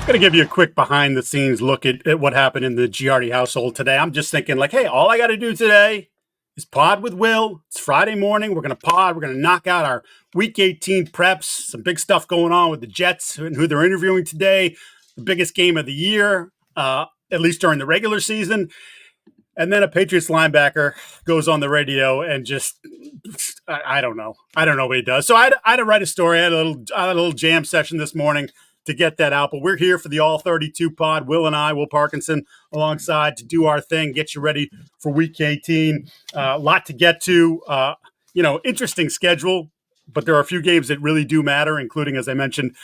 Going to give you a quick behind-the-scenes look at what happened in the Giardi household today. I'm just thinking, like, hey, all I got to do today is pod with Will. It's Friday morning. We're going to pod. We're going to knock out our Week 18 preps. Some big stuff going on with the Jets and who they're interviewing today. The biggest game of the year, at least during the regular season. And then a Patriots linebacker goes on the radio and just, I don't know. I don't know what he does. So I had to write a story. I had a little jam session this morning to get that out. But we're here for the All 32 pod. Will and I, Will Parkinson, alongside to do our thing, get you ready for Week 18. A lot to get to. Interesting schedule, but there are a few games that really do matter, including, as I mentioned,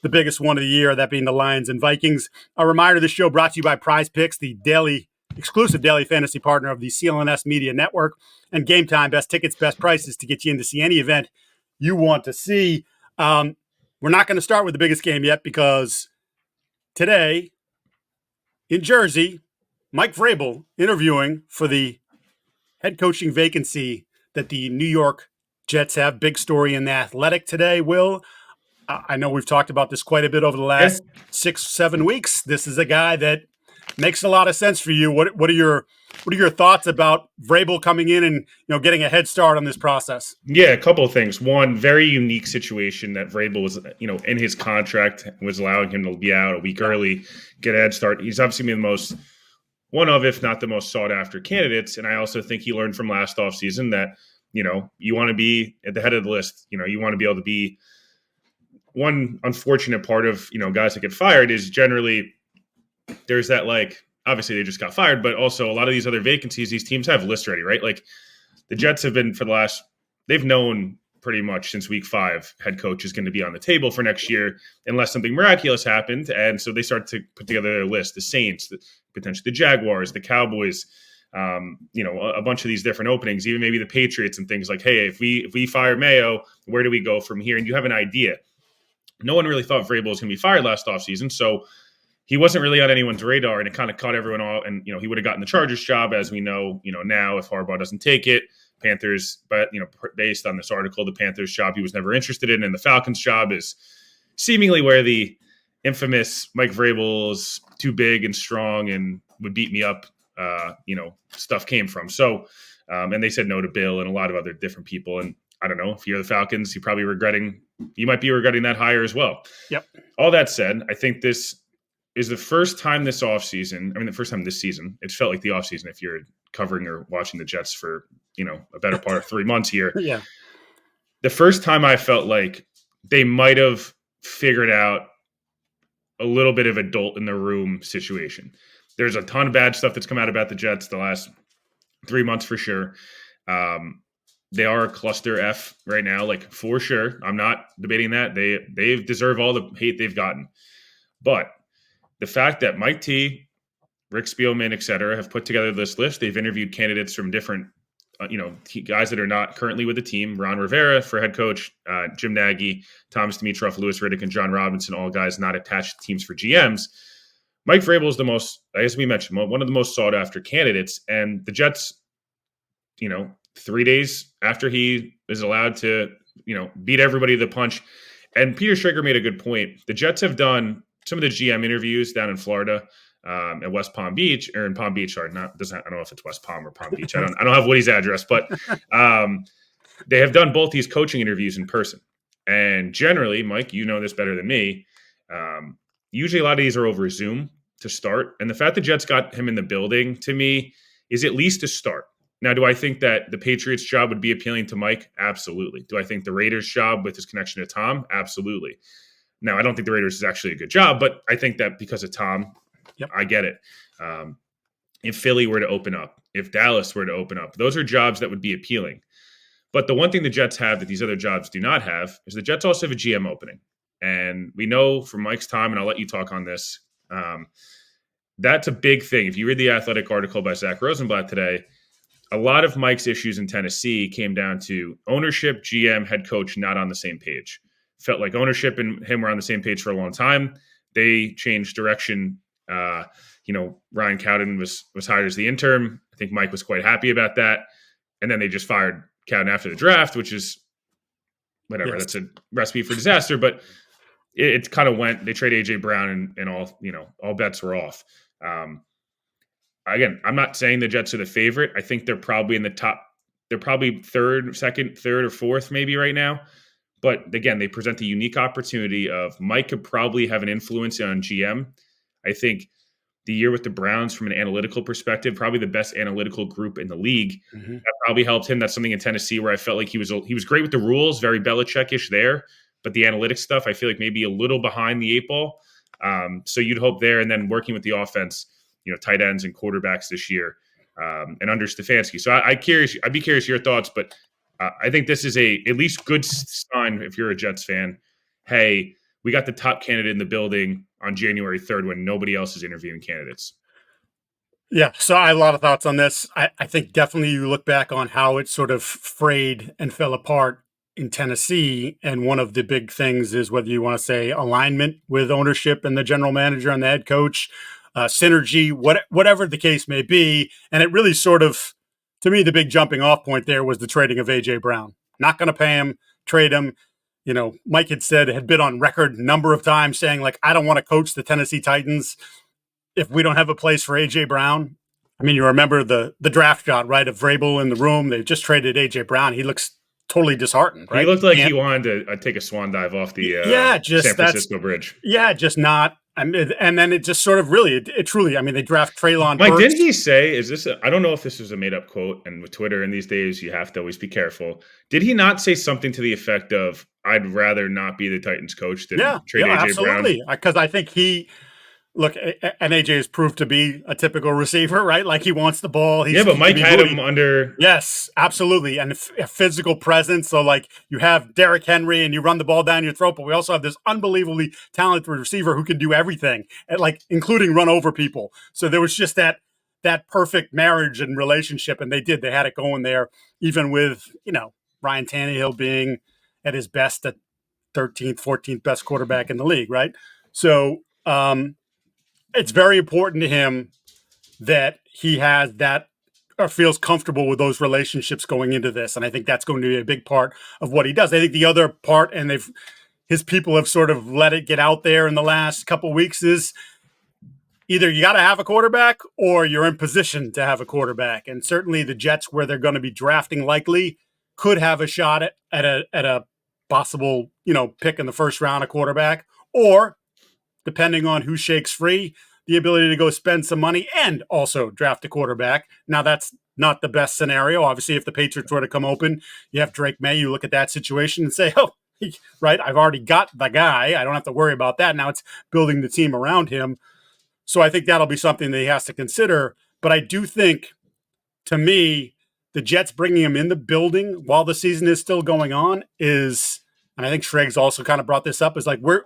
the biggest one of the year, that being the Lions and Vikings. A reminder, this show brought to you by Prize Picks, the exclusive daily fantasy partner of the CLNS Media Network, and Game Time, best tickets, best prices to get you in to see any event you want to see. We're not going to start with the biggest game yet because today in Jersey, Mike Vrabel interviewing for the head coaching vacancy that the New York Jets have. Big story in The Athletic today, Will. I know we've talked about this quite a bit over the last 6-7 weeks. This is a guy that makes a lot of sense for you. What are your thoughts about Vrabel coming in and getting a head start on this process? Yeah, a couple of things. One, very unique situation that Vrabel was, in his contract was allowing him to be out a week early, get a head start. He's obviously been one of, if not the most sought after candidates. And I also think he learned from last offseason that, you want to be at the head of the list. You want to be able to be. One unfortunate part of, guys that get fired is generally there's that, obviously they just got fired, but also a lot of these other vacancies, these teams have lists ready, right? Like the Jets have been they've known pretty much since week 5, head coach is going to be on the table for next year unless something miraculous happened. And so they start to put together their list, the Saints, potentially the Jaguars, the Cowboys, a bunch of these different openings, even maybe the Patriots and things like, hey, if we fire Mayo, where do we go from here? And you have an idea. No one really thought Vrabel was going to be fired last offseason, so he wasn't really on anyone's radar, and it kind of caught everyone off. And he would have gotten the Chargers job, as we know. Now if Harbaugh doesn't take it, Panthers. But based on this article, the Panthers job he was never interested in, and the Falcons job is seemingly where the infamous Mike Vrabel is too big and strong and would beat me up. Stuff came from. So, and they said no to Bill and a lot of other different people. And I don't know if you're the Falcons, you might be regretting that hire as well. Yep. All that said, I think this is the first time this offseason. I mean, the first time this season. It felt like the offseason if you're covering or watching the Jets for, a better part of 3 months here. Yeah. The first time I felt like they might have figured out a little bit of adult in the room situation. There's a ton of bad stuff that's come out about the Jets the last 3 months for sure. They are a cluster F right now, for sure. I'm not debating that. They deserve all the hate they've gotten. But the fact that Mike T, Rick Spielman, et cetera, have put together this list, they've interviewed candidates from different, guys that are not currently with the team. Ron Rivera for head coach, Jim Nagy, Thomas Dimitroff, Louis Riddick, and John Robinson, all guys not attached to teams for GMs. Mike Vrabel is the most, as we mentioned, one of the most sought after candidates. And the Jets, 3 days after he is allowed to, beat everybody to the punch. And Peter Schrager made a good point. The Jets have done some of the GM interviews down in Florida, at West Palm Beach, or in Palm Beach. Sorry, I don't know if it's West Palm or Palm Beach. I don't have Woody's address, but they have done both these coaching interviews in person. And generally, Mike, you know this better than me. Usually a lot of these are over Zoom to start. And the fact the Jets got him in the building, to me, is at least a start. Now, do I think that the Patriots job would be appealing to Mike? Absolutely. Do I think the Raiders job with his connection to Tom? Absolutely. Now, I don't think the Raiders is actually a good job, but I think that because of Tom, I get it. If Philly were to open up, if Dallas were to open up, those are jobs that would be appealing. But the one thing the Jets have that these other jobs do not have is the Jets also have a GM opening. And we know from Mike's time, and I'll let you talk on this, that's a big thing. If you read the Athletic article by Zach Rosenblatt today, a lot of Mike's issues in Tennessee came down to ownership, GM, head coach not on the same page. Felt like ownership and him were on the same page for a long time. They changed direction. Ryan Cowden was hired as the interim. I think Mike was quite happy about that. And then they just fired Cowden after the draft, which is whatever. Yes. That's a recipe for disaster. But it kind of went. They trade AJ Brown, and all bets were off. Again, I'm not saying the Jets are the favorite. I think they're probably in the top. They're probably second, third, or fourth, maybe right now. But again, they present the unique opportunity of Mike could probably have an influence on GM. I think the year with the Browns, from an analytical perspective, probably the best analytical group in the league. Mm-hmm. That probably helped him. That's something in Tennessee where I felt like he was great with the rules, very Belichick-ish there, but the analytics stuff, I feel like maybe a little behind the eight ball. So you'd hope there, and then working with the offense, tight ends and quarterbacks this year, and under Stefanski. So I'd be curious your thoughts, but I think this is at least good sign if you're a Jets fan. Hey, we got the top candidate in the building on January 3rd when nobody else is interviewing candidates. Yeah, so I have a lot of thoughts on this. I think definitely you look back on how it sort of frayed and fell apart in Tennessee, and one of the big things is whether you want to say alignment with ownership and the general manager and the head coach, synergy, whatever the case may be. And it really sort of, to me, the big jumping off point there was the trading of AJ Brown. Not going to pay him, trade him. Mike had been on record a number of times saying, like, I don't want to coach the Tennessee Titans if we don't have a place for AJ Brown. I mean, you remember the draft shot, right, of Vrabel in the room. They just traded AJ Brown. He looks totally disheartened, right? He looked like he wanted to take a swan dive off the San Francisco bridge. Yeah, just not. And then it just sort of really, it truly, I mean, they draft Treylon Mike, Burks. didn't he say, I don't know if this was a made up quote, and with Twitter in these days, you have to always be careful. Did he not say something to the effect of, I'd rather not be the Titans coach than trade AJ absolutely. Brown? Because I think look, and AJ has proved to be a typical receiver, right? Like, he wants the ball. But Mike had him under. Yes, absolutely. And a physical presence. So, like, you have Derrick Henry and you run the ball down your throat, but we also have this unbelievably talented receiver who can do everything, like including run over people. So there was just that perfect marriage and relationship. And they had it going there, even with, Ryan Tannehill being at his best, at 13th, 14th best quarterback in the league, right? So, it's very important to him that he has that or feels comfortable with those relationships going into this. And I think that's going to be a big part of what he does. I think the other part, and his people have sort of let it get out there in the last couple of weeks, is either you got to have a quarterback or you're in position to have a quarterback. And certainly the Jets, where they're going to be drafting likely, could have a shot at a possible, pick in the first round, a quarterback, or depending on who shakes free, the ability to go spend some money and also draft a quarterback. Now, that's not the best scenario. Obviously, if the Patriots were to come open, you have Drake May. You look at that situation and say, oh, right, I've already got the guy. I don't have to worry about that. Now it's building the team around him. So I think that'll be something that he has to consider. But I do think, to me, the Jets bringing him in the building while the season is still going on is, and I think Schragg's also kind of brought this up, is like, we're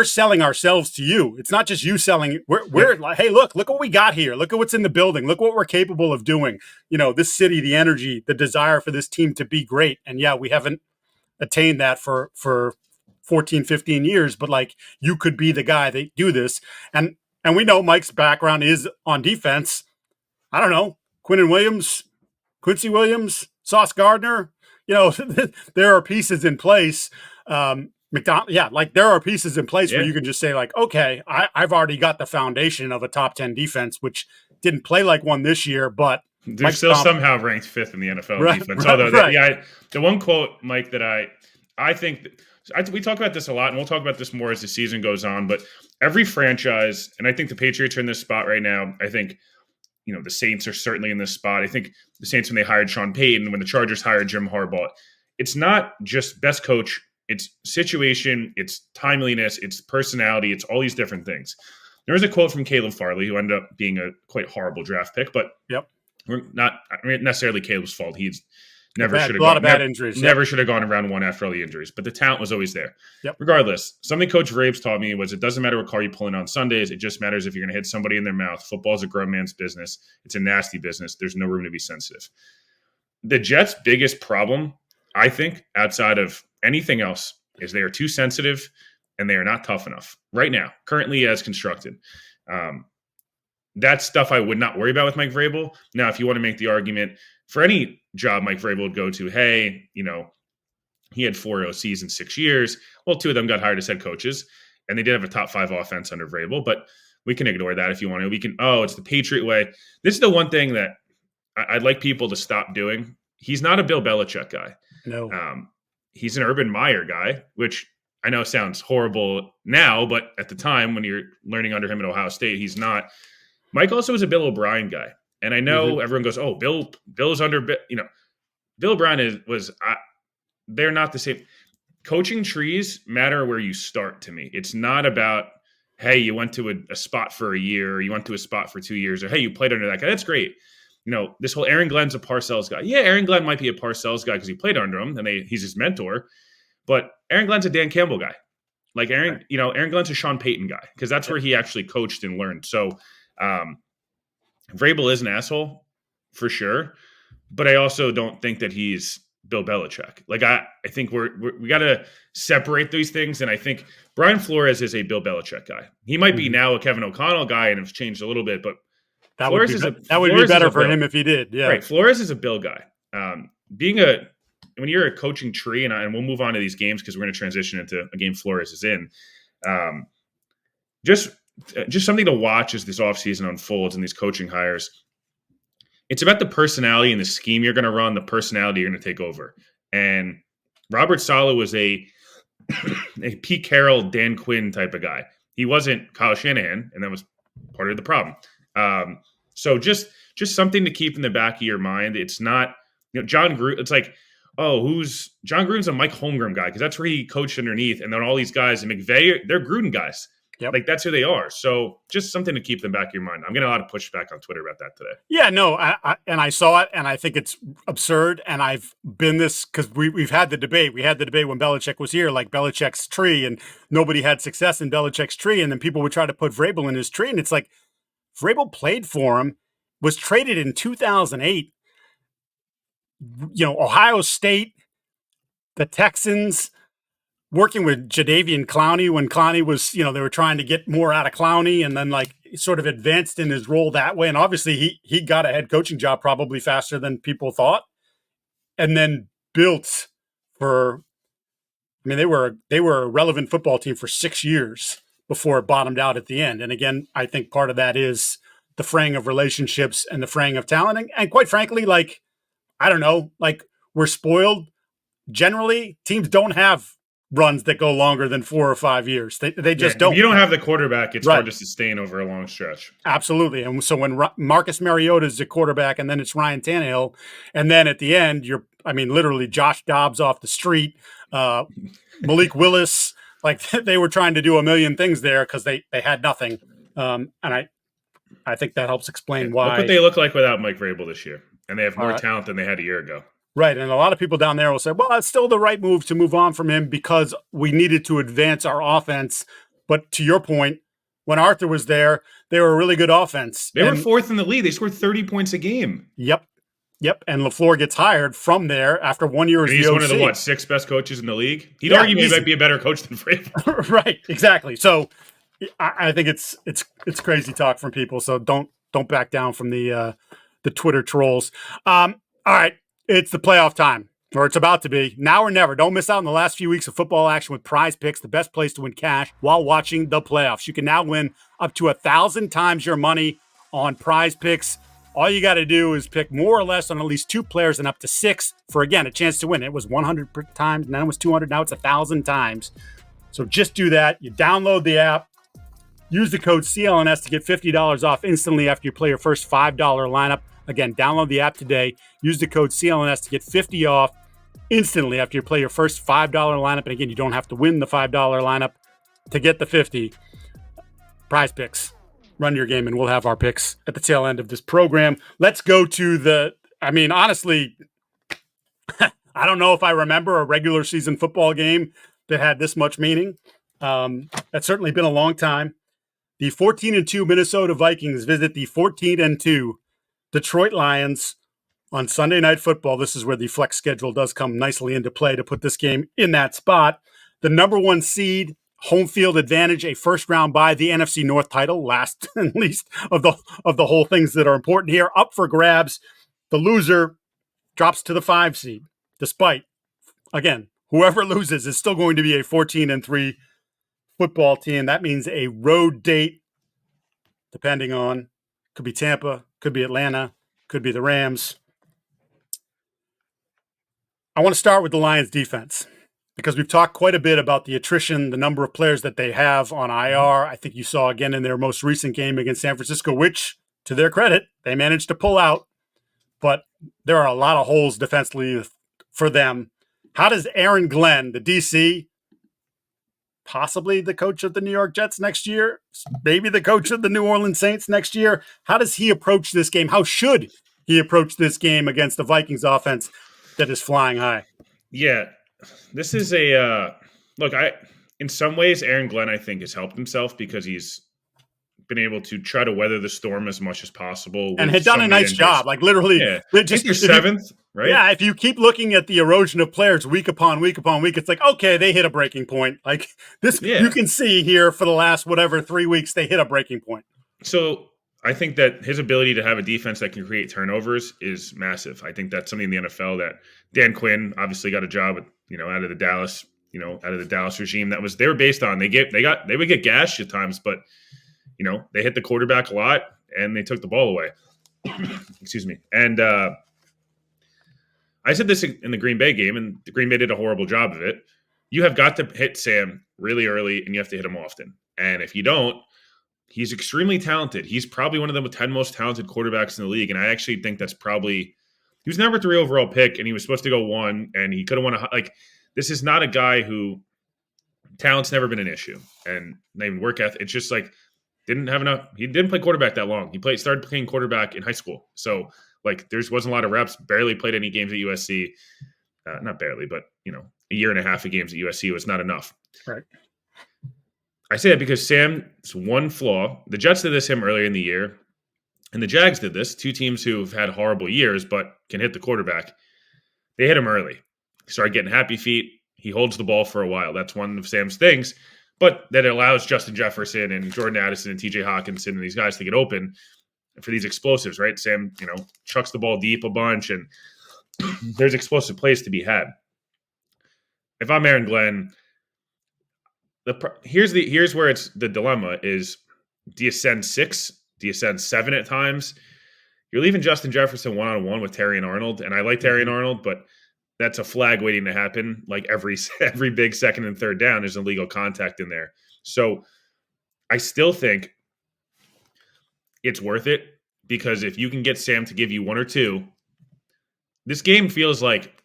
selling ourselves to you. It's not just you selling. We're like, hey, look what we got here. Look at what's in the building. Look what we're capable of doing. This city, the energy, the desire for this team to be great. And yeah, we haven't attained that for 14, 15 years, but like, you could be the guy that do this. And we know Mike's background is on defense. I don't know, Quincy Williams, Sauce Gardner, there are pieces in place. There are pieces in place where you can just say, like, okay, I've already got the foundation of a top 10 defense, which didn't play like one this year, but they're still somehow ranked 5th in the NFL defense. Although, the one quote, Mike, that I think we talk about this a lot, and we'll talk about this more as the season goes on, but every franchise, and I think the Patriots are in this spot right now. I think, the Saints are certainly in this spot. I think the Saints, when they hired Sean Payton, when the Chargers hired Jim Harbaugh, it's not just best coach. It's situation, it's timeliness, it's personality, it's all these different things. There was a quote from Caleb Farley, who ended up being a quite horrible draft pick, but we're not necessarily Caleb's fault. He's never should have gone. Bad injuries. Never should have gone in round one after all the injuries, but the talent was always there. Yep. Regardless, something Coach Vrabes taught me was, it doesn't matter what car you pull in on Sundays. It just matters if you're going to hit somebody in their mouth. Football's a grown man's business. It's a nasty business. There's no room to be sensitive. The Jets' biggest problem, I think, outside of anything else, is they are too sensitive and they are not tough enough right now, currently as constructed. That's stuff I would not worry about with Mike Vrabel. Now, if you want to make the argument for any job Mike Vrabel would go to, hey, he had 4 OCs in 6 years. Well, 2 of them got hired as head coaches, and they did have a top 5 offense under Vrabel, but we can ignore that if you want to. We can, it's the Patriot way. This is the one thing that I'd like people to stop doing. He's not a Bill Belichick guy. No. He's an Urban Meyer guy, which I know sounds horrible now, but at the time when you're learning under him at Ohio State, he's not. Mike also was a Bill O'Brien guy. And I know everyone goes, oh, Bill's under, Bill O'Brien they're not the same. Coaching trees matter where you start to me. It's not about, hey, you went to a spot for a year, or you went to a spot for 2 years, or hey, you played under that guy. That's great. This whole Aaron Glenn's a Parcells guy. Yeah, Aaron Glenn might be a Parcells guy because he played under him and he's his mentor. But Aaron Glenn's a Dan Campbell guy. Like Aaron Glenn's a Sean Payton guy because that's where he actually coached and learned. So Vrabel is an asshole for sure, but I also don't think that he's Bill Belichick. Like I think we got to separate these things, and I think Brian Flores is a Bill Belichick guy. He might be now a Kevin O'Connell guy, and it's changed a little bit, but that would be better for him if he did. Yeah, right. Flores is a Bill guy. When you're a coaching tree, and we'll move on to these games because we're going to transition into a game Flores is in. Just something to watch as this offseason unfolds and these coaching hires. It's about the personality and the scheme you're going to run, the personality you're going to take over. And Robert Saleh was a Pete Carroll, Dan Quinn type of guy. He wasn't Kyle Shanahan, and that was part of the problem. So just something to keep in the back of your mind. It's not, John Gruden. It's like, who's John Gruden's a Mike Holmgren guy because that's where he coached underneath, and then all these guys and McVay, they're Gruden guys. Yep. Like that's who they are. So just something to keep in the back of your mind. I'm getting a lot of pushback on Twitter about that today. Yeah, no, I saw it, and I think it's absurd. And I've been this because we've had the debate. We had the debate when Belichick was here, like Belichick's tree, and nobody had success in Belichick's tree. And then people would try to put Vrabel in his tree, and it's like Vrabel played for him, was traded in 2008. Ohio State, the Texans. Working with Jadeveon Clowney when Clowney was, they were trying to get more out of Clowney, and then like sort of advanced in his role that way. And obviously he got a head coaching job probably faster than people thought, and then built they were a relevant football team for 6 years before it bottomed out at the end. And again, I think part of that is the fraying of relationships and the fraying of talent. And quite frankly, like, I don't know, like we're spoiled. Generally, teams don't have runs that go longer than 4 or 5 years. They just don't. If you don't have the quarterback, it's hard to sustain over a long stretch. Absolutely. And so when Marcus Mariota is the quarterback, and then it's Ryan Tannehill, and then at the end, literally Josh Dobbs off the street, Malik Willis, like they were trying to do a million things there because they had nothing. And I think that helps explain why. Look what they look like without Mike Vrabel this year. And they have more talent than they had a year ago. Right. And a lot of people down there will say, well, it's still the right move to move on from him because we needed to advance our offense. But to your point, when Arthur was there, they were a really good offense. They were fourth in the league. They scored 30 points a game. Yep. And LaFleur gets hired from there after 1 year as the OC. He's one of the, 6 best coaches in the league? He'd argue he might be a better coach than Vrabel. Right. Exactly. So I think it's crazy talk from people. So don't back down from the Twitter trolls. All right. It's the playoff time, or it's about to be. Now or never. Don't miss out on the last few weeks of football action with Prize Picks, the best place to win cash while watching the playoffs. You can now win up to 1,000 times your money on Prize Picks. All you got to do is pick more or less on at least 2 players and up to 6 for, again, a chance to win. It was 100 times, now it was 200, now it's 1,000 times. So just do that. You download the app. Use the code CLNS to get $50 off instantly after you play your first $5 lineup. Again, download the app today. Use the code CLNS to get $50 off instantly after you play your first $5 lineup. And again, you don't have to win the $5 lineup to get the 50. Prize Picks. Run your game, and we'll have our picks at the tail end of this program. Let's go to honestly, I don't know if I remember a regular season football game that had this much meaning. That's certainly been a long time. The 14-2 Minnesota Vikings visit the 14-2 Detroit Lions on Sunday Night Football. This is where the flex schedule does come nicely into play to put this game in that spot. The number 1 seed, home field advantage, a first round bye, the NFC North title, last and least of the whole things that are important here, up for grabs. The loser drops to the 5 seed, despite, again, whoever loses is still going to be a 14-3 football team. That means a road date, depending on, could be Tampa, could be Atlanta, could be the Rams. I want to start with the Lions defense because we've talked quite a bit about the attrition, the number of players that they have on IR. I think you saw again in their most recent game against San Francisco, which, to their credit, they managed to pull out. But there are a lot of holes defensively for them. How does Aaron Glenn, the DC, possibly the coach of the New York Jets next year, maybe the coach of the New Orleans Saints next year, how does he approach this game? How should he approach this game against the Vikings offense that is flying high? Yeah, this is look, in some ways, Aaron Glenn, I think, has helped himself because he's been able to try to weather the storm as much as possible. And had done a nice job. Like literally, yeah. I think they're seventh, right? Yeah, if you keep looking at the erosion of players week upon week upon week, it's like, okay, they hit a breaking point. Like this, you can see here for the last 3 weeks, they hit a breaking point. So I think that his ability to have a defense that can create turnovers is massive. I think that's something in the NFL that Dan Quinn obviously got a job at, out of the Dallas regime they were based on. They would get gashed at times, but they hit the quarterback a lot and they took the ball away. Excuse me. And I said this in the Green Bay game, and the Green Bay did a horrible job of it. You have got to hit Sam really early, and you have to hit him often. And if you don't, he's extremely talented. He's probably one of the 10 most talented quarterbacks in the league. And I actually think that's probably – he was number 3 overall pick, and he was supposed to go 1, and he could have won this is not a guy who – talent's never been an issue. And not even work ethic. It's just didn't have enough – he didn't play quarterback that long. He started playing quarterback in high school. So, there wasn't a lot of reps, barely played any games at USC. Not barely, but, a year and a half of games at USC was not enough. Right. I say that because Sam's one flaw. The Jets did this him earlier in the year, and the Jags did this. 2 teams who've had horrible years but can hit the quarterback. They hit him early. He started getting happy feet. He holds the ball for a while. That's one of Sam's things. But that allows Justin Jefferson and Jordan Addison and TJ Hawkinson and these guys to get open for these explosives, right? Sam, chucks the ball deep a bunch, and there's explosive plays to be had. If I'm Aaron Glenn, here's where it's the dilemma is: do you send 6? Do you send 7 at times? You're leaving Justin Jefferson one-on-one with Terry and Arnold, and I like Terry and Arnold, but that's a flag waiting to happen. Like every big second and third down, there's illegal contact in there. So I still think it's worth it because if you can get Sam to give you 1 or 2, this game feels like,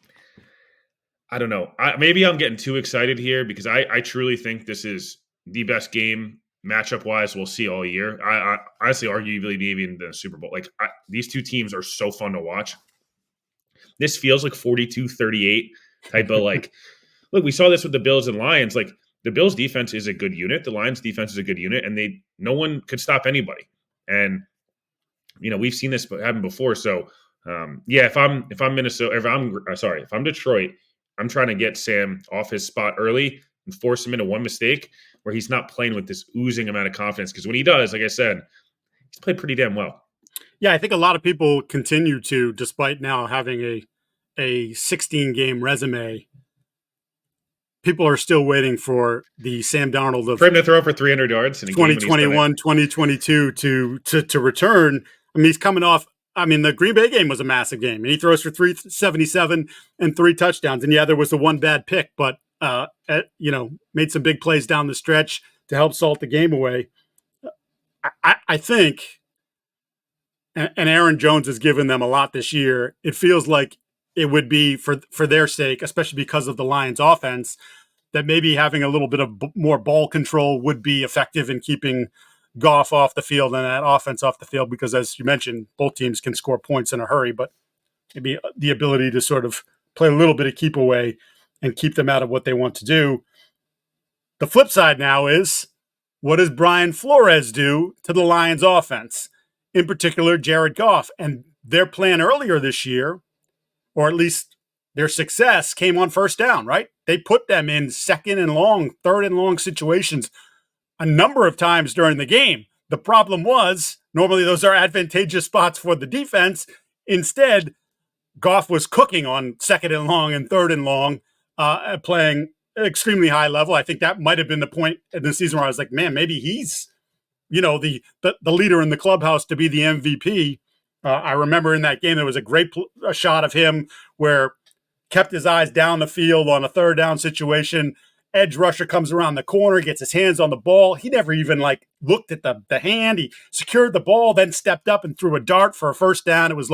I don't know. Maybe I'm getting too excited here because I truly think this is the best game matchup-wise we'll see all year. I honestly, arguably, even the Super Bowl. These 2 teams are so fun to watch. This feels like 42-38 type of look, we saw this with the Bills and Lions. The Bills defense is a good unit. The Lions defense is a good unit, and no one could stop anybody. And, we've seen this happen before. So, if I'm Minnesota, if I'm Detroit, I'm trying to get Sam off his spot early and force him into one mistake where he's not playing with this oozing amount of confidence. Because when he does, like I said, he's played pretty damn well. Yeah, I think a lot of people continue to, despite now having a 16-game resume, people are still waiting for the Sam Darnold of for him to throw for 300 yards in 2021, 2022 to return. I mean, he's coming off. I mean, the Green Bay game was a massive game, and he throws for 377 and 3 touchdowns. And yeah, there was the one bad pick, but made some big plays down the stretch to help salt the game away. I think, and Aaron Jones has given them a lot this year. It feels like it would be for their sake, especially because of the Lions' offense, that maybe having a little bit of more ball control would be effective in keeping Goff off the field and that offense off the field, because as you mentioned, both teams can score points in a hurry, but maybe the ability to sort of play a little bit of keep away and keep them out of what they want to do. The flip side now is, what does Brian Flores do to the Lions offense? In particular, Jared Goff. And their plan earlier this year, or at least their success, came on first down, right? They put them in second and long, third and long situations a number of times during the game. The problem was, normally those are advantageous spots for the defense. Instead, Goff was cooking on second and long and third and long playing extremely high level. I think that might have been the point in the season where I was like, man, maybe he's, the leader in the clubhouse to be the MVP. I remember in that game, there was a great shot of him where kept his eyes down the field on a third down situation. Edge rusher comes around the corner, gets his hands on the ball. He never even looked at the hand. He secured the ball, then stepped up and threw a dart for a first down. It was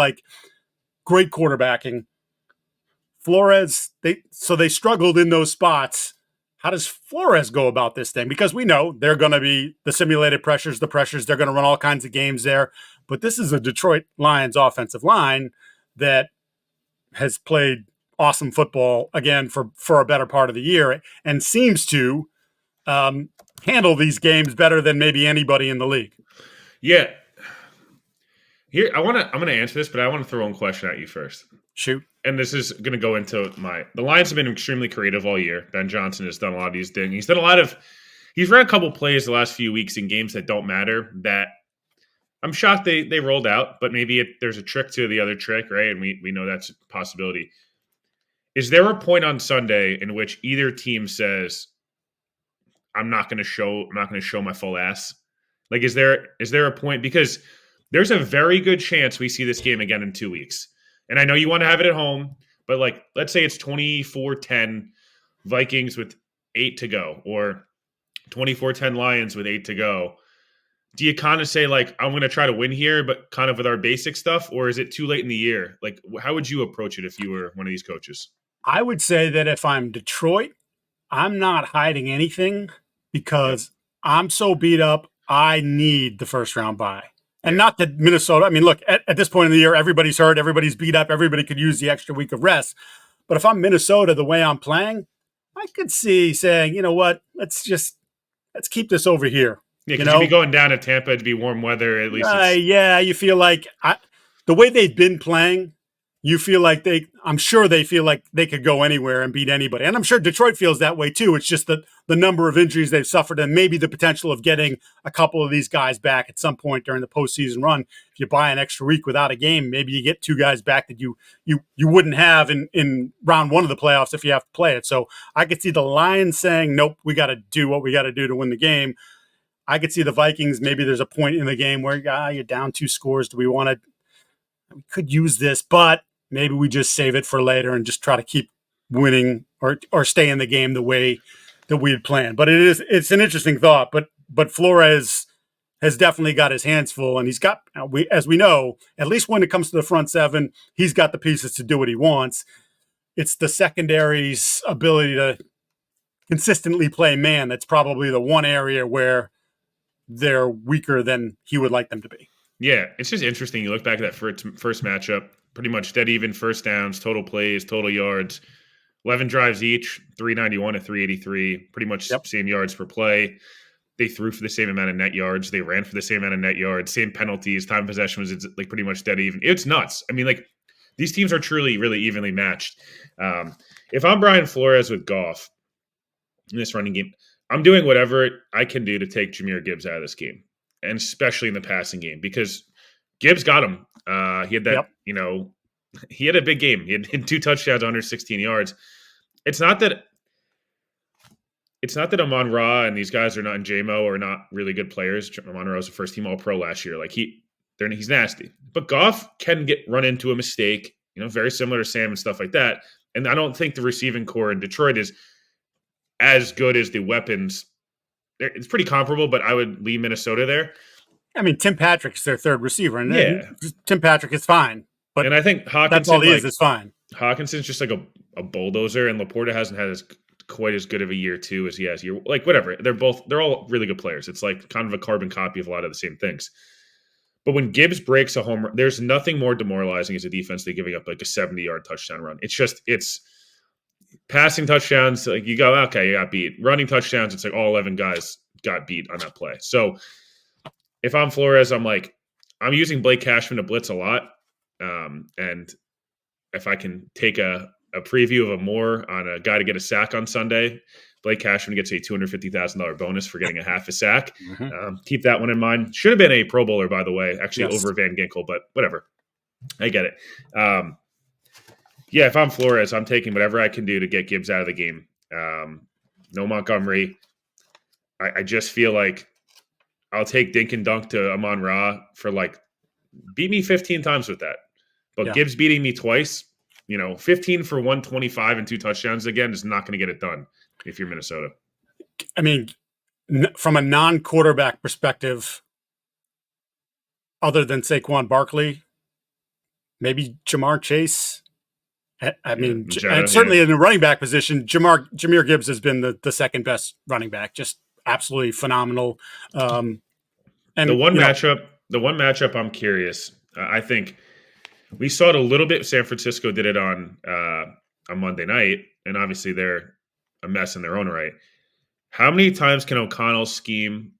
great quarterbacking. Flores, they struggled in those spots. How does Flores go about this thing? Because we know they're going to be the simulated pressures, they're going to run all kinds of games there. But this is a Detroit Lions offensive line that has played awesome football again for a better part of the year and seems to handle these games better than maybe anybody in the league. Yeah. Here, I'm going to answer this, but I want to throw one question at you first. Shoot. And this is going to go into the Lions have been extremely creative all year. Ben Johnson has done a lot of these things. He's run a couple plays the last few weeks in games that don't matter that I'm shocked they rolled out, but maybe there's a trick to the other trick, right? And we know that's a possibility. Is there a point on Sunday in which either team says, I'm not going to show my full ass? Is there a point? Because there's a very good chance we see this game again in 2 weeks. And I know you want to have it at home, but let's say it's 24-10 Vikings with 8 to go, or 24-10 Lions with 8 to go. Do you kind of say, I'm going to try to win here, but kind of with our basic stuff? Or is it too late in the year? How would you approach it if you were one of these coaches? I would say that if I'm Detroit, I'm not hiding anything because I'm so beat up, I need the first round bye. And not that Minnesota, look, at this point in the year, everybody's hurt, everybody's beat up, everybody could use the extra week of rest. But if I'm Minnesota, the way I'm playing, I could see saying, you know what, let's keep this over here. Yeah, because you'd be going down to Tampa, it'd be warm weather, at least. You feel the way they've been playing, you feel like I'm sure they feel like they could go anywhere and beat anybody. And I'm sure Detroit feels that way too. It's just the number of injuries they've suffered and maybe the potential of getting a couple of these guys back at some point during the postseason run. If you buy an extra week without a game, maybe you get 2 guys back that you wouldn't have in round 1 of the playoffs if you have to play it. So I could see the Lions saying, nope, we got to do what we got to do to win the game. I could see the Vikings, maybe there's a point in the game where you're down 2 scores. Do we want to – we could use this, but maybe we just save it for later and just try to keep winning or stay in the game the way that we had planned. But it's an interesting thought. But Flores has definitely got his hands full, and he's got, as we know, at least when it comes to the front seven, he's got the pieces to do what he wants. It's the secondary's ability to consistently play man that's probably the one area where they're weaker than he would like them to be. Yeah, it's just interesting. You look back at that first matchup, pretty much dead even first downs, total plays, total yards, 11 drives each, 391 to 383, pretty much same yards per play. They threw for the same amount of net yards. They ran for the same amount of net yards, same penalties. Time possession was pretty much dead even. It's nuts. These teams are truly really evenly matched. If I'm Brian Flores with Goff in this running game, I'm doing whatever I can do to take Jahmyr Gibbs out of this game, and especially in the passing game, because Gibbs got him. He had that, he had a big game. He had 2 touchdowns, 116 yards. It's not that Amon-Ra and these guys are not in JMO or not really good players. Amon-Ra was a first-team All-Pro last year. He's nasty. But Goff can run into a mistake, very similar to Sam and stuff like that. And I don't think the receiving core in Detroit is as good as the weapons. It's pretty comparable, but I would leave Minnesota there. Tim Patrick's their third receiver, and Tim Patrick is fine. But I think Hawkinson, that's all he is fine. Hawkinson's just a bulldozer, and Laporta hasn't had quite as good of a year too as he has. Whatever. They're all really good players. It's kind of a carbon copy of a lot of the same things. But when Gibbs breaks a home run, there's nothing more demoralizing as a defense than giving up a 70-yard touchdown run. It's passing touchdowns. You go, okay, you got beat. Running touchdowns, it's all 11 guys got beat on that play. So if I'm Flores, I'm using Blake Cashman to blitz a lot. And if I can take a preview of a more on a guy to get a sack on Sunday, Blake Cashman gets a $250,000 bonus for getting a half a sack. Mm-hmm. Keep that one in mind. Should have been a Pro Bowler, by the way, actually over Van Ginkel, but whatever. I get it. Yeah, if I'm Flores, I'm taking whatever I can do to get Gibbs out of the game. No Montgomery. I just feel like I'll take dink and dunk to Amon-Ra for like beat me 15 times with that. But Yeah. Gibbs beating me twice, 15 for 125 and 2 touchdowns again is not going to get it done if you're Minnesota. I mean, from a non-quarterback perspective, other than Saquon Barkley, maybe Jamar Chase. I mean, and certainly in the running back position, Jahmyr Gibbs has been the second best running back. Just absolutely phenomenal. And the one matchup I'm curious. I think we saw it a little bit. San Francisco did it on Monday night, and obviously they're a mess in their own right. How many times can O'Connell scheme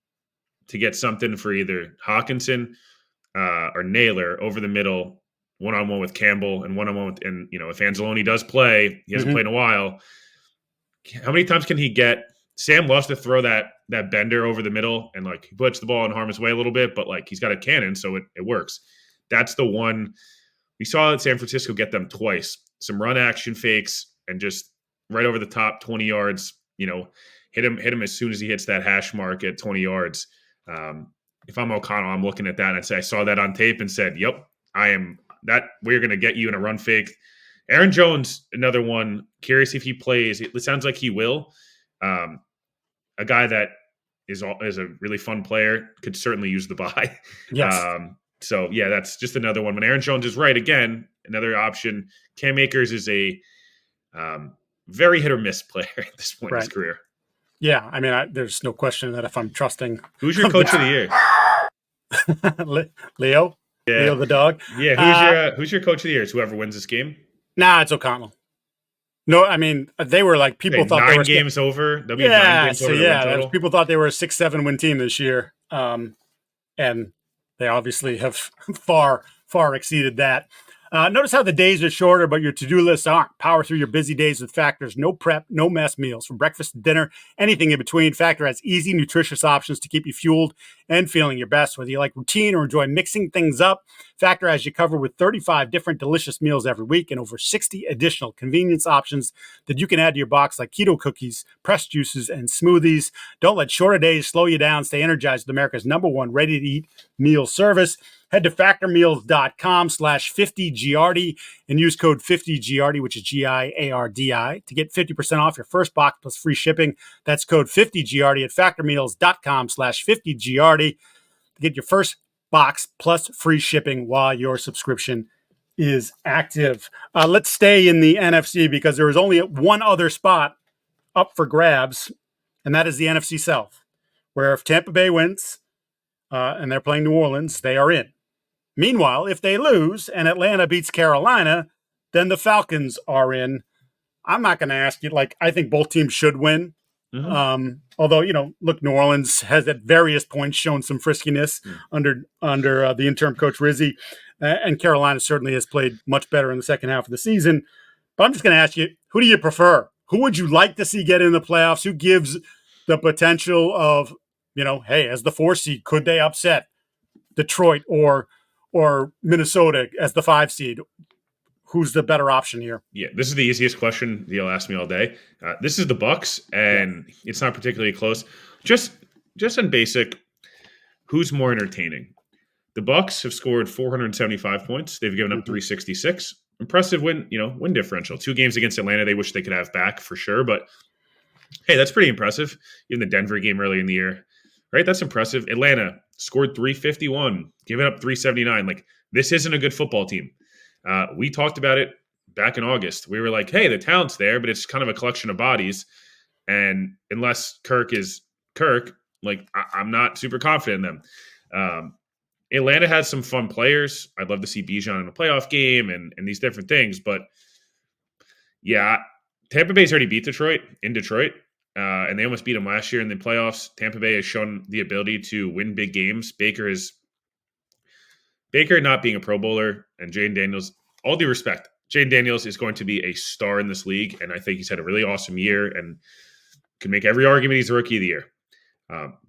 to get something for either Hawkinson or Naylor over the middle, one-on-one with Campbell and one-on-one with, and if Anzalone does play, he hasn't played in a while. How many times can he get? Sam loves to throw that bender over the middle, and like he puts the ball in harm's way a little bit, but like he's got a cannon, so it works. That's the one we saw San Francisco get them twice. Some run action fakes and just right over the top 20 yards, hit him as soon as he hits that hash mark at 20 yards. If I'm O'Connell, I'm looking at that and I saw that on tape and said, yep, we're going to get you in a run fake. Aaron Jones, another one, curious if he plays. It sounds like he will. A guy that is a really fun player, could certainly use the bye. Yes. So, yeah, that's just another one. When Aaron Jones is right, again, another option. Cam Akers is a very hit or miss player at this point in his career. Yeah, I mean, there's no question that if I'm trusting. Who's your coach of the year? Leo? Yeah. Leo the dog? Yeah, who's your coach of the year? It's whoever wins this game? Nah, it's O'Connell. No, I mean, they were like, people thought they were 9 games over. People thought they were a 6-7 win team this year. And they obviously have far exceeded that. Notice how the days are shorter, but your to-do lists aren't. Power through your busy days with Factor's no prep, no mess meals. From breakfast to dinner, anything in between, Factor has easy, nutritious options to keep you fueled and feeling your best. Whether you like routine or enjoy mixing things up, Factor has you covered with 35 different delicious meals every week and over 60 additional convenience options that you can add to your box, like keto cookies, pressed juices, and smoothies. Don't let shorter days slow you down. Stay energized with America's #1 ready-to-eat meal service. Head to factormeals.com/50Giardi and use code 50Giardi, which is Giardi, to get 50% off your first box plus free shipping. That's code 50Giardi at factormeals.com/50Giardi to get your first box plus free shipping while your subscription is active. Let's stay in the NFC because there is only one other spot up for grabs, and that is the NFC South, where if Tampa Bay wins and they're playing New Orleans, they are in. Meanwhile, if they lose and Atlanta beats Carolina, then the Falcons are in. I'm not going to ask you, I think both teams should win. Although, look, New Orleans has at various points shown some friskiness under the interim coach Rizzi, and Carolina certainly has played much better in the second half of the season. But I'm just going to ask you, who do you prefer? Who would you like to see get in the playoffs? Who gives the potential of, hey, as the 4 seed, could they upset Detroit or Minnesota as the 5 seed? Who's the better option here? Yeah, this is the easiest question you'll ask me all day. This is the Bucks, and it's not particularly close. Just in basic, who's more entertaining? The Bucks have scored 475 points. They've given up 366. Impressive win differential. 2 games against Atlanta they wish they could have back for sure, but hey, that's pretty impressive. Even the Denver game early in the year, right? That's impressive. Atlanta scored 351, giving up 379. This isn't a good football team. We talked about it back in August. We were like, hey, the talent's there, but it's kind of a collection of bodies. And unless Kirk is Kirk, I'm not super confident in them. Atlanta has some fun players. I'd love to see Bijan in a playoff game and these different things. But, yeah, Tampa Bay's already beat Detroit in Detroit, and they almost beat them last year in the playoffs. Tampa Bay has shown the ability to win big games. Baker not being a Pro Bowler and Jayden Daniels, all due respect, Jayden Daniels is going to be a star in this league, and I think he's had a really awesome year and can make every argument he's the Rookie of the Year.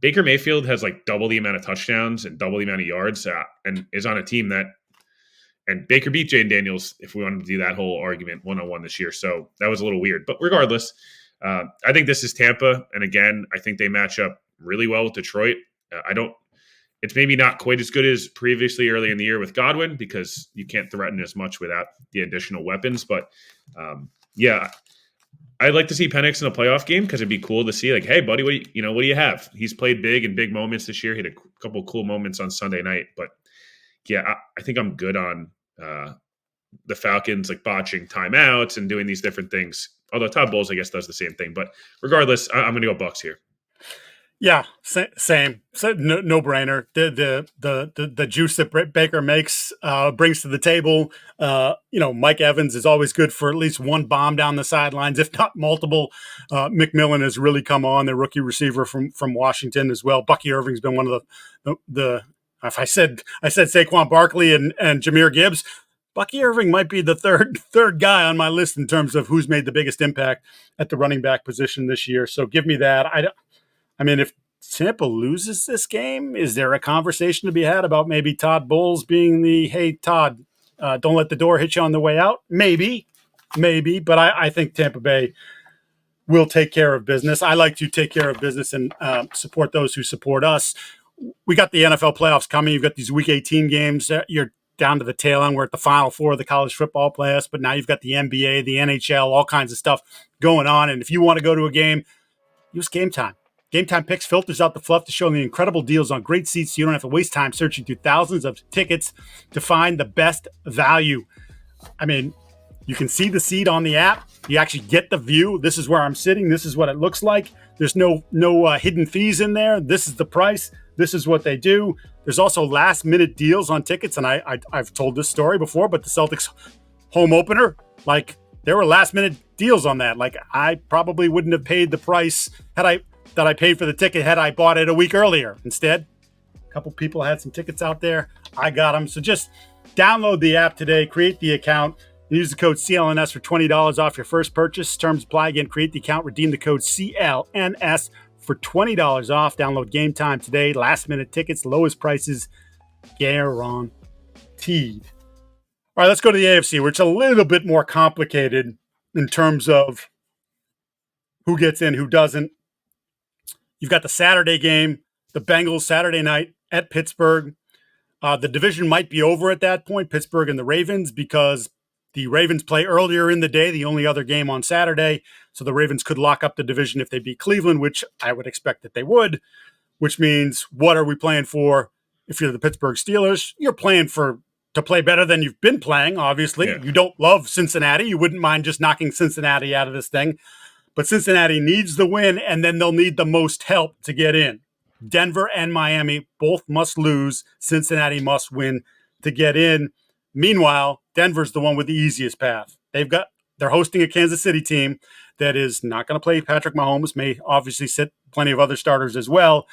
Baker Mayfield has double the amount of touchdowns and double the amount of yards and is on a team that And Baker beat Jane Daniels, if we wanted to do that whole argument one-on-one this year. So that was a little weird. But regardless, I think this is Tampa. And again, I think they match up really well with Detroit. It's maybe not quite as good as previously early in the year with Godwin because you can't threaten as much without the additional weapons. But yeah, I'd like to see Penix in a playoff game because it'd be cool to see, like, hey, buddy, what do you have? He's played big in big moments this year. He had a couple of cool moments on Sunday night. But yeah, I think I'm good on the Falcons, like botching timeouts and doing these different things. Although Todd Bowles, I guess, does the same thing. But regardless, I'm going to go Bucks here. Yeah, same. So no brainer. The juice that Baker makes brings to the table. Mike Evans is always good for at least one bomb down the sidelines, if not multiple. McMillan has really come on, the rookie receiver from Washington as well. Bucky Irving's been one of the if I said Saquon Barkley and Jahmyr Gibbs, Bucky Irving might be the third guy on my list in terms of who's made the biggest impact at the running back position this year. So give me that. I mean, if Tampa loses this game, is there a conversation to be had about maybe Todd Bowles being hey, Todd, don't let the door hit you on the way out? Maybe. But I think Tampa Bay will take care of business. I like to take care of business and support those who support us. We got the NFL playoffs coming. You've got these Week 18 games. You're down to the tail end. We're at the Final Four of the college football playoffs, but now you've got the NBA, the NHL, all kinds of stuff going on. And if you want to go to a game, use Game Time. Game Time Picks filters out the fluff to show the incredible deals on great seats so you don't have to waste time searching through thousands of tickets to find the best value. I mean, you can see the seat on the app. You actually get the view. This is where I'm sitting. This is what it looks like. There's no hidden fees in there. This is the price. This is what they do. There's also last-minute deals on tickets, and I've told this story before, but the Celtics home opener, like, there were last-minute deals on that. Like, I probably wouldn't have paid the price that I paid for the ticket had I bought it a week earlier. Instead, a couple people had some tickets out there. I got them. So just download the app today, create the account, and use the code CLNS for $20 off your first purchase. Terms apply. Again, create the account, redeem the code CLNS for $20 off. Download Game Time today. Last-minute tickets, lowest prices, guaranteed. All right, let's go to the AFC, where it's a little bit more complicated in terms of who gets in, who doesn't. You've got the Saturday game, the Bengals Saturday night at Pittsburgh. The division might be over at that point, Pittsburgh and the Ravens, because the Ravens play earlier in the day, the only other game on Saturday. So the Ravens could lock up the division if they beat Cleveland, which I would expect that they would, which means what are we playing for? If you're the Pittsburgh Steelers, you're playing to play better than you've been playing, obviously. Yeah. You don't love Cincinnati. You wouldn't mind just knocking Cincinnati out of this thing. But Cincinnati needs the win, and then they'll need the most help to get in. Denver and Miami both must lose. Cincinnati must win to get in. Meanwhile, Denver's the one with the easiest path. They're hosting a Kansas City team that is not going to play Patrick Mahomes, may obviously sit plenty of other starters as well.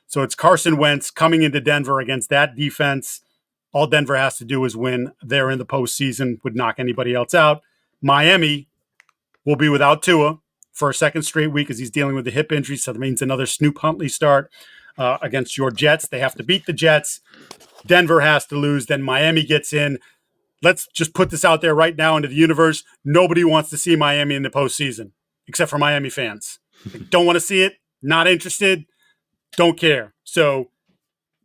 So it's Carson Wentz coming into Denver against that defense. All Denver has to do is win. They're in the postseason, would knock anybody else out. Miami will be without Tua for a second straight week as he's dealing with the hip injury. So that means another Snoop Huntley start against your Jets. They have to beat the Jets. Denver has to lose. Then Miami gets in. Let's just put this out there right now into the universe. Nobody wants to see Miami in the postseason, except for Miami fans. They don't want to see it. Not interested. Don't care. So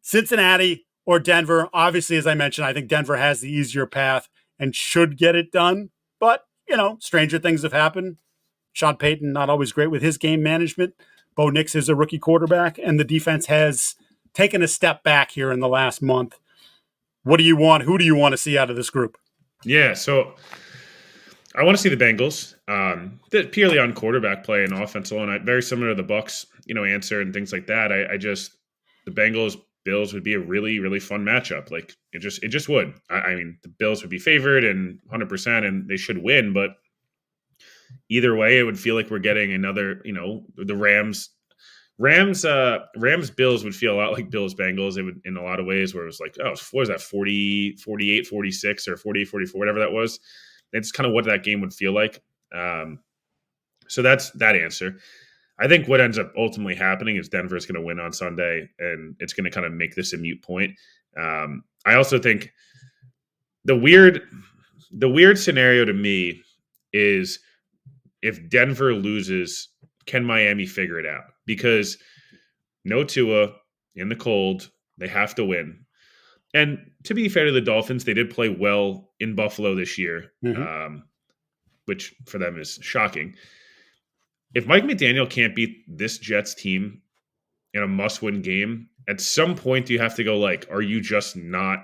Cincinnati or Denver, obviously, as I mentioned, I think Denver has the easier path and should get it done. But, stranger things have happened. Sean Payton, not always great with his game management. Bo Nix is a rookie quarterback, and the defense has taken a step back here in the last month. What do you want? Who do you want to see out of this group? Yeah, so I want to see the Bengals. Purely on quarterback play and offense alone, very similar to the Bucks, answer and things like that. The Bengals Bills would be a really, really fun matchup. Like it just would. I mean, the Bills would be favored and 100%, and they should win, but either way, it would feel like we're getting another, the Rams Bills would feel a lot like Bills Bengals. It would, in a lot of ways, where it was like, oh, what was that, 40, 48, 46 or 48, 44, whatever that was. It's kind of what that game would feel like. So that's that answer. I think what ends up ultimately happening is Denver is going to win on Sunday, and it's going to kind of make this a moot point. I also think the weird scenario to me is if Denver loses, can Miami figure it out? Because no Tua in the cold, they have to win. And to be fair to the Dolphins, they did play well in Buffalo this year, which for them is shocking. If Mike McDaniel can't beat this Jets team in a must-win game, at some point you have to go like, are you just not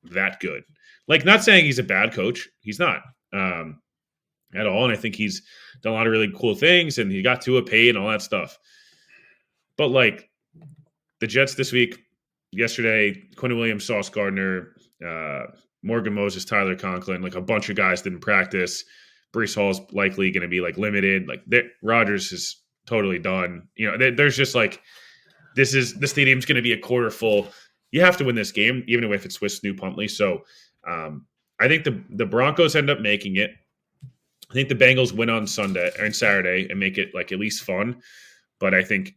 that good? Like, not saying he's a bad coach. He's not at all. And I think he's done a lot of really cool things, and he got Tua paid and all that stuff. But, like, the Jets this week, yesterday, Quentin Williams, Sauce Gardner, Morgan Moses, Tyler Conklin, like a bunch of guys didn't practice. Breece Hall's likely going to be like limited. Like Rodgers is totally done. You know, there's just like the stadium's going to be a quarter full. You have to win this game, even if it's with Snoop Huntley. So I think the Broncos end up making it. I think the Bengals win on Saturday and make it like at least fun. But I think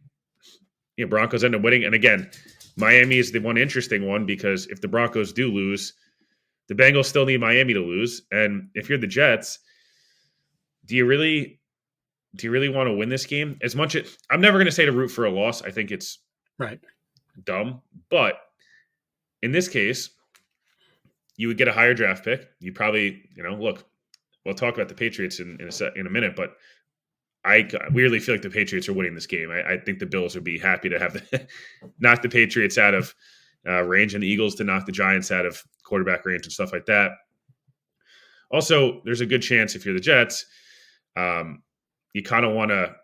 Broncos end up winning. And again, Miami is the one interesting one because if the Broncos do lose, the Bengals still need Miami to lose. And if you're the Jets, do you really want to win this game? As much as I'm never going to say to root for a loss. I think it's dumb. But in this case, you would get a higher draft pick. You probably, look, we'll talk about the Patriots in a minute, but I weirdly feel like the Patriots are winning this game. I think the Bills would be happy to have knock the Patriots out of range and the Eagles to knock the Giants out of quarterback range and stuff like that. Also, there's a good chance if you're the Jets, you kind of want to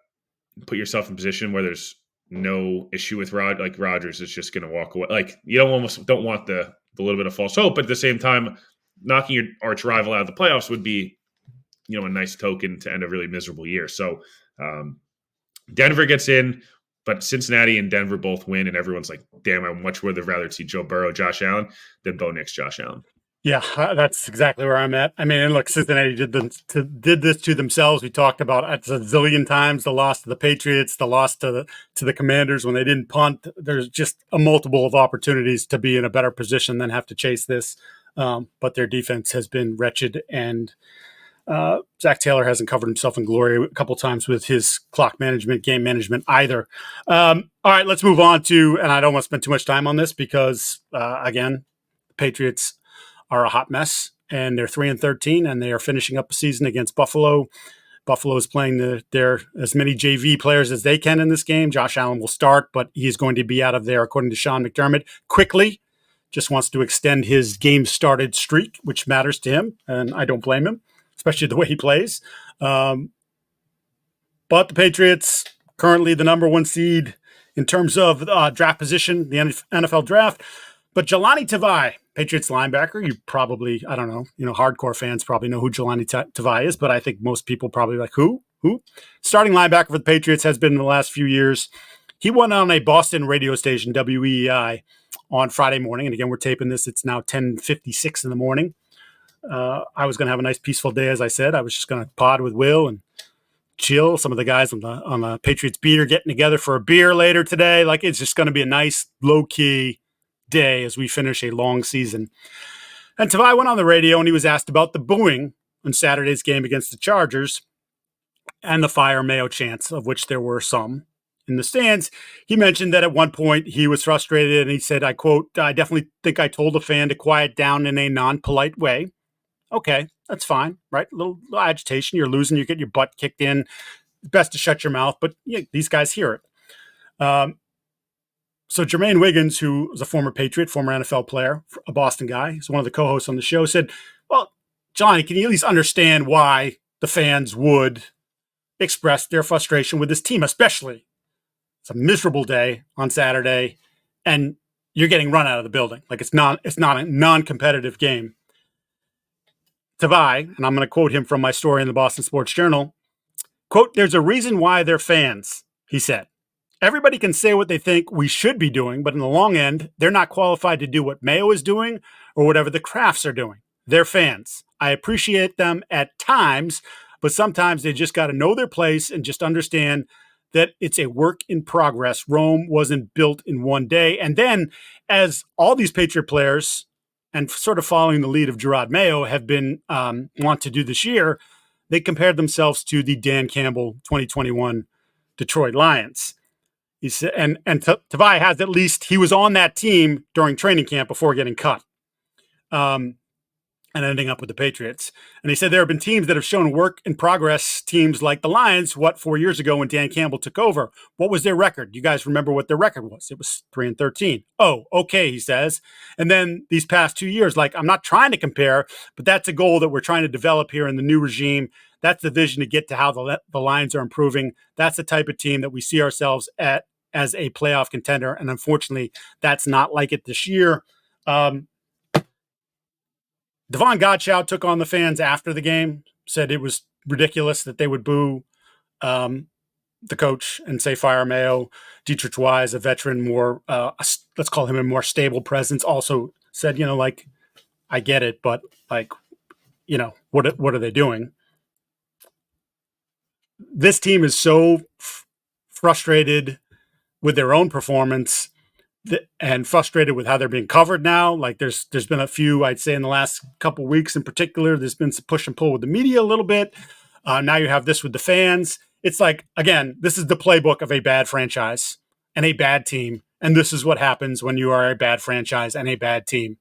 put yourself in position where there's no issue with Rodgers is just going to walk away. Like you don't want the little bit of false hope, but at the same time, knocking your arch rival out of the playoffs would be, a nice token to end a really miserable year. So Denver gets in, but Cincinnati and Denver both win, and everyone's like, damn, I much would have rather see Joe Burrow, Josh Allen than Bo Nix, Josh Allen. Yeah, that's exactly where I'm at. I mean, and look, Cincinnati did this to themselves. We talked about it a zillion times, the loss to the Patriots, the loss to the Commanders when they didn't punt. There's just a multiple of opportunities to be in a better position than have to chase this. But their defense has been wretched, and Zach Taylor hasn't covered himself in glory a couple times with his clock management, game management either. All right, let's move on to, and I don't want to spend too much time on this because, again, the Patriots are a hot mess, and they're 3-13, and they are finishing up a season against Buffalo. Buffalo is playing their as many JV players as they can in this game. Josh Allen will start, but he's going to be out of there, according to Sean McDermott, quickly. Just wants to extend his game-started streak, which matters to him, and I don't blame him, especially the way he plays. But the Patriots, currently the number one seed in terms of draft position, the NFL draft. But Jelani Tavai, Patriots linebacker, you probably, I don't know, hardcore fans probably know who Jelani Tavai is, but I think most people probably like, who? Starting linebacker for the Patriots has been in the last few years. He went on a Boston radio station, WEEI, on Friday morning. And again, we're taping this. It's now 10:56 in the morning. I was going to have a nice peaceful day, as I said. I was just going to pod with Will and chill. Some of the guys on the Patriots beat are getting together for a beer later today. Like, it's just going to be a nice, low-key day as we finish a long season. And Tavai went on the radio and he was asked about the booing on Saturday's game against the Chargers and the Fire Mayo chants, of which there were some in the stands. He mentioned that at one point he was frustrated and he said, I quote, "I definitely think I told a fan to quiet down in a non-polite way." Okay, that's fine, right? A little agitation. You're losing. You get your butt kicked in. Best to shut your mouth, but these guys hear it. So Jermaine Wiggins, who was a former Patriot, former NFL player, a Boston guy, he's one of the co-hosts on the show, said, well, Johnny, can you at least understand why the fans would express their frustration with this team, especially it's a miserable day on Saturday and you're getting run out of the building. Like it's not a non-competitive game. Tavai, and I'm going to quote him from my story in the Boston Sports Journal, quote, "There's a reason why they're fans," he said. "Everybody can say what they think we should be doing, but in the long end, they're not qualified to do what Mayo is doing or whatever the Crafts are doing. They're fans. I appreciate them at times, but sometimes they just got to know their place and just understand that it's a work in progress. Rome wasn't built in one day." And then, as all these Patriot players and sort of following the lead of Jerod Mayo, have been want to do this year. They compared themselves to the Dan Campbell 2021 Detroit Lions. He said, and Tavai has at least he was on that team during training camp before getting cut. And ending up with the Patriots. And he said there have been teams that have shown work in progress, teams like the Lions, 4 years ago when Dan Campbell took over. What was their record? You guys remember what their record was? It was 3-13. Oh, okay, he says. And then these past 2 years, like, I'm not trying to compare, but that's a goal that we're trying to develop here in the new regime. That's the vision to get to how the Lions are improving. That's the type of team that we see ourselves at as a playoff contender. And unfortunately, that's not like it this year. Devon Gottschalk took on the fans after the game, said it was ridiculous that they would boo the coach and say fire Mayo. Dietrich Wise, a veteran, more let's call him a more stable presence, also said, like, I get it, but like, what are they doing? This team is so frustrated with their own performance and frustrated with how they're being covered now. Like there's been a few, I'd say in the last couple of weeks in particular, there's been some push and pull with the media a little bit. Now you have this with the fans. It's like, again, this is the playbook of a bad franchise and a bad team. And this is what happens when you are a bad franchise and a bad team.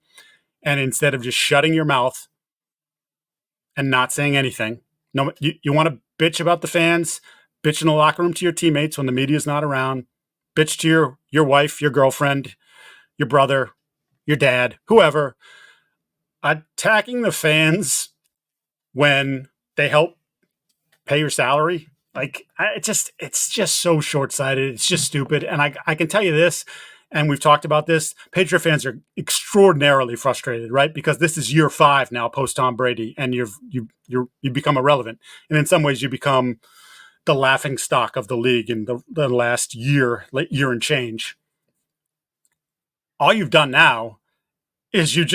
And instead of just shutting your mouth and not saying anything, no, you want to bitch about the fans, bitch in the locker room to your teammates when the media's not around, bitch to your wife, your girlfriend, your brother, your dad, whoever. Attacking the fans when they help pay your salary, like, it's just so short-sighted. It's just stupid. And I can tell you this, and we've talked about this, Patriot fans are extraordinarily frustrated, right? Because this is year 5 now post Tom Brady, and you become irrelevant. And in some ways you become the laughing stock of the league in the last year and change. All you've done now is you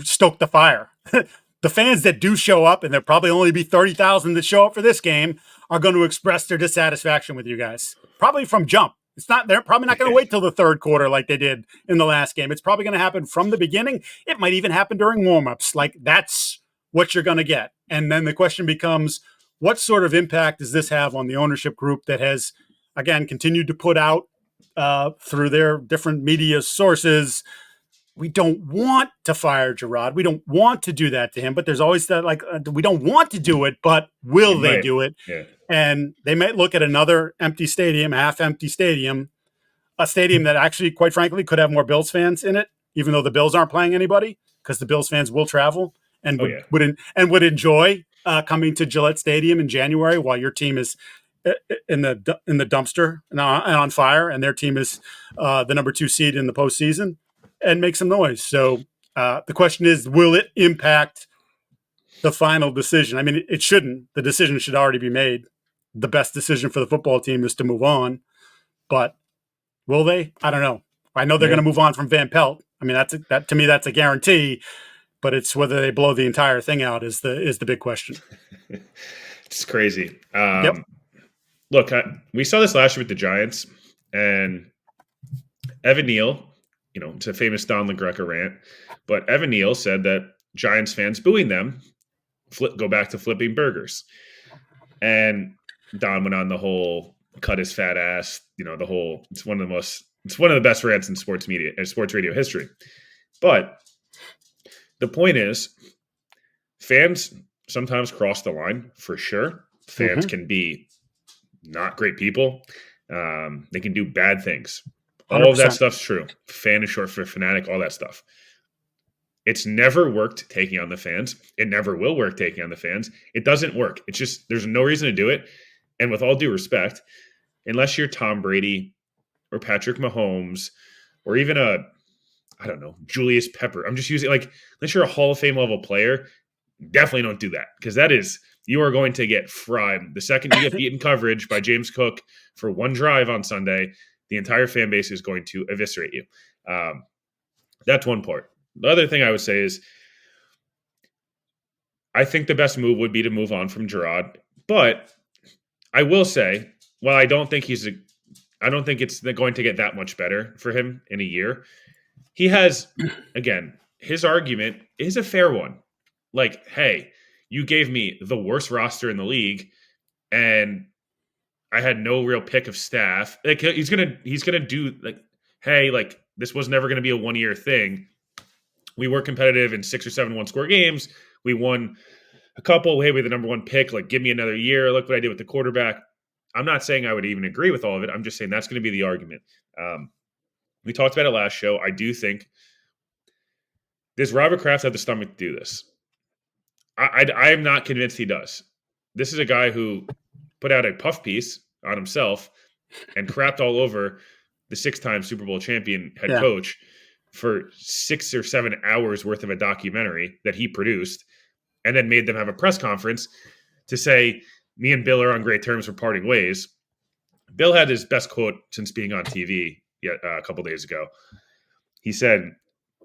stoke the fire. The fans that do show up, and there'll probably only be 30,000 that show up for this game, are going to express their dissatisfaction with you guys. Probably from jump. They're probably not going to wait till the third quarter like they did in the last game. It's probably going to happen from the beginning. It might even happen during warmups. Like, that's what you're going to get. And then the question becomes, what sort of impact does this have on the ownership group that has, again, continued to put out through their different media sources, we don't want to fire Jerod. We don't want to do that to him. But there's always that, like, we don't want to do it, but will they do it? Yeah. And they might look at another empty stadium, half-empty stadium, a stadium that actually, quite frankly, could have more Bills fans in it, even though the Bills aren't playing anybody, because the Bills fans will travel and would enjoy coming to Gillette Stadium in January while your team is in the dumpster and on fire, and their team is the number 2 seed in the postseason, and make some noise. So the question is, will it impact the final decision? I mean, it shouldn't. The decision should already be made. The best decision for the football team is to move on, but will they? I don't know. I know they're going to move on from Van Pelt. I mean, that to me, that's a guarantee. But it's whether they blow the entire thing out is the big question. It's crazy. Yep. Look, we saw this last year with the Giants, and Evan Neal, it's a famous Don LaGreca rant, but Evan Neal said that Giants fans booing them go back to flipping burgers. And Don went on the whole cut his fat ass, it's one of the best rants in sports media and sports radio history. But the point is, fans sometimes cross the line, for sure. Fans can be not great people. They can do bad things. 100%. All of that stuff's true. Fan is short for fanatic, all that stuff. It's never worked taking on the fans. It never will work taking on the fans. It doesn't work. It's just, there's no reason to do it. And with all due respect, unless you're Tom Brady or Patrick Mahomes or even Julius Pepper. I'm just using, unless you're a Hall of Fame level player, definitely don't do that, because you are going to get fried. The second you get beaten coverage by James Cook for one drive on Sunday, the entire fan base is going to eviscerate you. That's one part. The other thing I would say is, I think the best move would be to move on from Jerod, but I will say, while I don't think it's going to get that much better for him in a year. He has, again, his argument is a fair one. Like, hey, you gave me the worst roster in the league, and I had no real pick of staff. Like, he's gonna do like, hey, like this was never gonna be a 1 year thing. We were competitive in 6 or 7 1-score games. We won a couple. Hey, we're the number one pick. Like, give me another year. Look what I did with the quarterback. I'm not saying I would even agree with all of it. I'm just saying that's going to be the argument. We talked about it last show. I do think does Robert Kraft have the stomach to do this? I am not convinced he does. This is a guy who put out a puff piece on himself and crapped all over the 6-time Super Bowl champion head coach for 6 or 7 hours worth of a documentary that he produced, and then made them have a press conference to say, me and Bill are on great terms for parting ways. Bill had his best quote since being on TV a couple days ago. He said,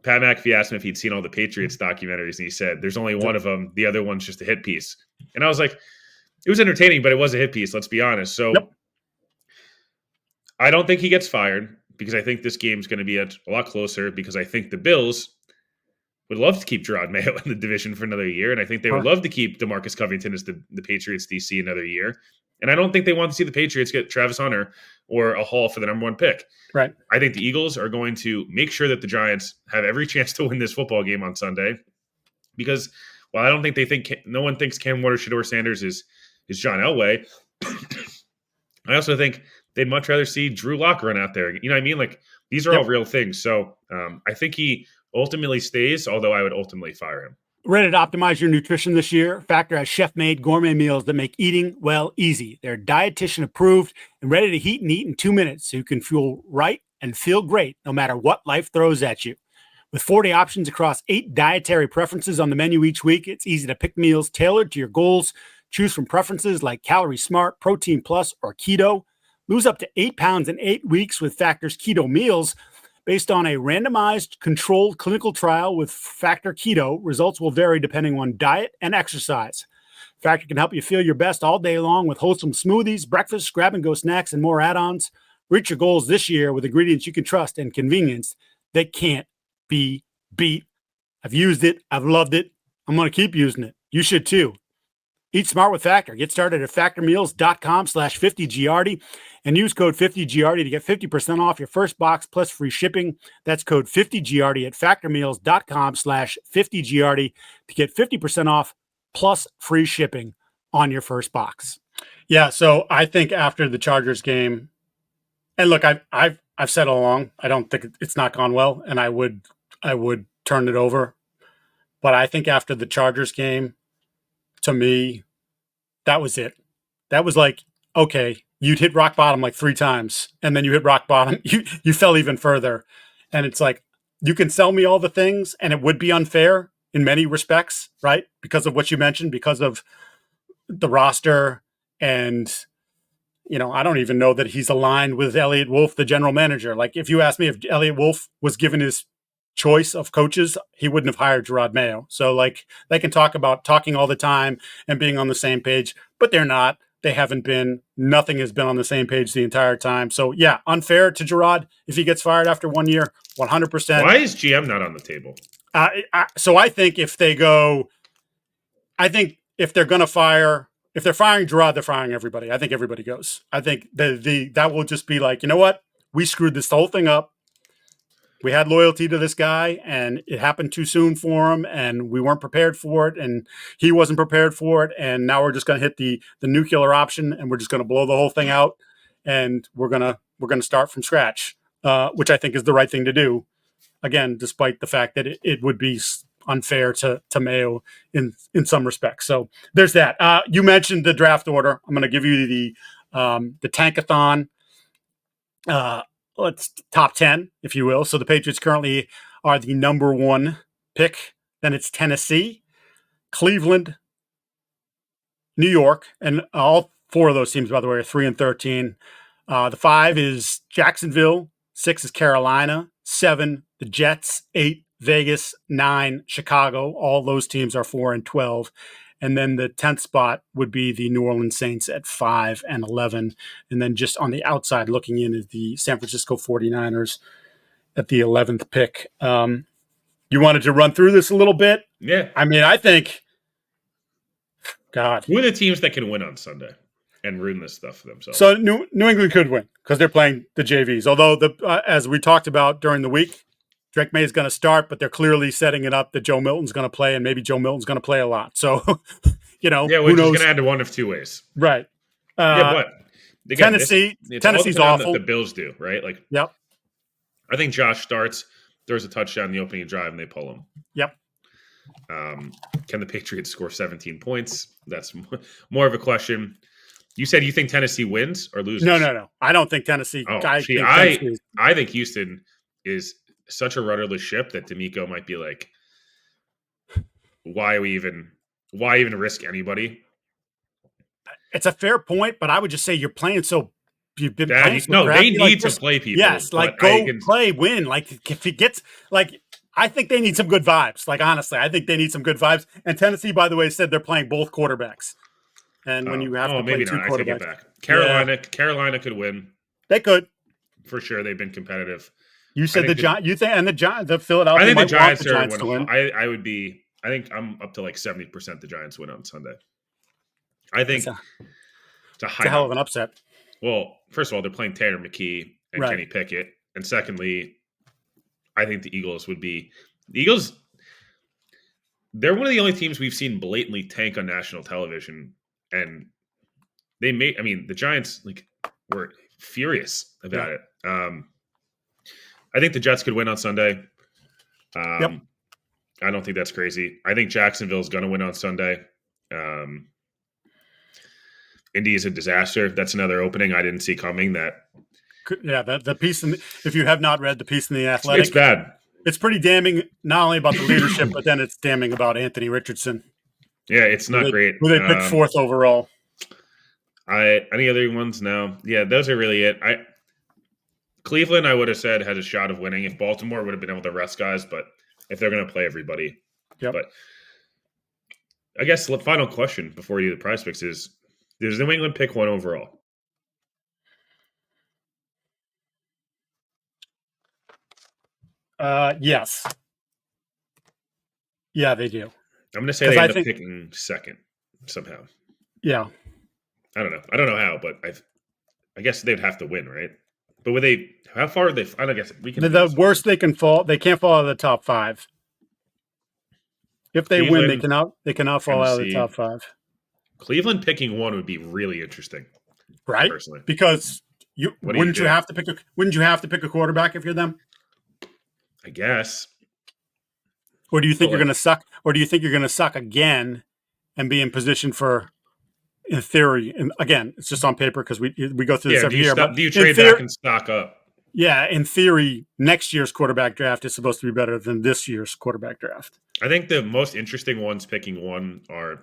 Pat McAfee asked him if he'd seen all the Patriots documentaries, and he said, there's only one of them. The other one's just a hit piece. And I was like, it was entertaining, but it was a hit piece, let's be honest. So I don't think he gets fired because I think this game's going to be a lot closer because I think the Bills would love to keep Jerod Mayo in the division for another year, and I think they would love to keep DeMarcus Covington as the Patriots DC another year. And I don't think they want to see the Patriots get Travis Hunter or a Hall for the number one pick. Right. I think the Eagles are going to make sure that the Giants have every chance to win this football game on Sunday because while I don't think no one thinks Cam Shedeur-Sanders is John Elway, I also think they'd much rather see Drew Lock run out there. You know what I mean? Like, these are all real things. So I think he ultimately stays, although I would ultimately fire him. Ready to optimize your nutrition this year? Factor has chef-made gourmet meals that make eating well easy. They're dietitian approved and ready to heat and eat in 2 minutes so you can fuel right and feel great no matter what life throws at you. With 40 options across 8 dietary preferences on the menu each week, it's easy to pick meals tailored to your goals. Choose from preferences like Calorie Smart, Protein Plus, or Keto. Lose up to 8 pounds in 8 weeks with Factor's Keto meals. Based on a randomized, controlled clinical trial with Factor Keto, results will vary depending on diet and exercise. Factor can help you feel your best all day long with wholesome smoothies, breakfast, grab-and-go snacks, and more add-ons. Reach your goals this year with ingredients you can trust and convenience that can't be beat. I've used it. I've loved it. I'm going to keep using it. You should too. Eat smart with Factor. Get started at factormeals.com/50Giardi and use code 50Giardi to get 50% off your first box plus free shipping. That's code 50Giardi at factormeals.com/50Giardi to get 50% off plus free shipping on your first box. Yeah, so I think after the Chargers game, and look, I've said all along, I don't think it's not gone well, and I would turn it over. But I think after the Chargers game, to me, that was it. That was like, okay, you'd hit rock bottom like 3 times, and then you hit rock bottom. You fell even further. And it's like, you can sell me all the things, and it would be unfair in many respects, right? Because of what you mentioned, because of the roster. And, you know, I don't even know that he's aligned with Elliott Wolf, the general manager. Like, if you asked me if Elliott Wolf was given his choice of coaches, he wouldn't have hired Jerod Mayo. So like, they can talk about talking all the time and being on the same page, but they're not. They haven't been. Nothing has been on the same page the entire time. So yeah, unfair to Jerod if he gets fired after 1 year, 100%. Why is GM not on the table? So I think if they're going to fire, if they're firing Jerod, they're firing everybody. I think everybody goes. I think that will just be like, you know what? We screwed this whole thing up. We had loyalty to this guy, and it happened too soon for him, and we weren't prepared for it, and he wasn't prepared for it, and now we're just going to hit the nuclear option, and we're just going to blow the whole thing out, and we're gonna start from scratch, which I think is the right thing to do. Again, despite the fact that it would be unfair to Mayo in some respects. So there's that. You mentioned the draft order. I'm going to give you the tankathon. Let's top 10, if you will. So the Patriots currently are the number 1 pick. Then it's Tennessee, Cleveland, New York, and all 4 of those teams, by the way, are 3 and 13. The 5 is Jacksonville, 6 is Carolina, 7 the Jets, 8 Vegas, 9 Chicago. All those teams are 4 and 12. And then the 10th spot would be the New Orleans Saints at 5 and 11. And then just on the outside looking in is the San Francisco 49ers at the 11th pick. You wanted to run through this a little bit? Yeah. I mean, I think, God. Who are the teams that can win on Sunday and ruin this stuff for themselves? So New England could win because they're playing the JVs. Although, as we talked about during the week, Drake May is going to start, but they're clearly setting it up that Joe Milton's going to play, and maybe Joe Milton's going to play a lot. So, which who knows? is going to end one of two ways. Right. But again, Tennessee's awful. That the Bills do, right? Like, yep. I think Josh starts, throws a touchdown in the opening drive, and they pull him. Yep. Can the Patriots score 17 points? That's more of a question. You said you think Tennessee wins or loses? No. I don't think Tennessee. I think Houston is such a rudderless ship that D'Amico might be like, why even risk anybody? It's a fair point, but I would just say you've been playing so no, crappy, they need to play people. Yes, play, win. Like if it gets I think they need some good vibes. Like honestly, I think they need some good vibes. And Tennessee, by the way, said they're playing both quarterbacks. And when you have to play two quarterbacks, I take it back. Carolina could win. They could for sure. They've been competitive. You said the Giants. You think and the Giants, the Philadelphia. I think the Giants are to win. I would be. I think I'm up to like 70% the Giants win on Sunday. I think it's a hell of an upset. Well, first of all, they're playing Tanner McKee and Kenny Pickett, and secondly, I think the Eagles would be the Eagles. They're one of the only teams we've seen blatantly tank on national television, and they made. I mean, the Giants were furious about it. I think the Jets could win on Sunday. I don't think that's crazy. I think Jacksonville's going to win on Sunday. Indy is a disaster. That's another opening I didn't see coming. The piece if you have not read the piece in the Athletic, it's bad. It's pretty damning, not only about the leadership, but then it's damning about Anthony Richardson. Yeah, it's not great. Who they picked fourth overall. Any other ones? No. Yeah, those are really it. Cleveland, I would have said, had a shot of winning if Baltimore would have been able to rest guys, but if they're going to play everybody. Yep. But I guess the final question before you do the prize picks is, does New England pick one overall? Yes. Yeah, they do. I'm going to say they end up picking second somehow. Yeah. I don't know. I don't know how, but I guess they'd have to win, right? But would they? How far are they? I don't guess we can. The worst they can fall. They can't fall out of the top five. If they win, they cannot fall out of the top five. Cleveland picking one would be really interesting, right? Personally, because wouldn't you have to pick a quarterback if you're them? I guess. Or do you think you're going to suck? Or do you think you're going to suck again and be in position for, in theory, and again, it's just on paper because we go through this every year. Do you trade back and stock up? Yeah, in theory, next year's quarterback draft is supposed to be better than this year's quarterback draft. I think the most interesting ones picking one are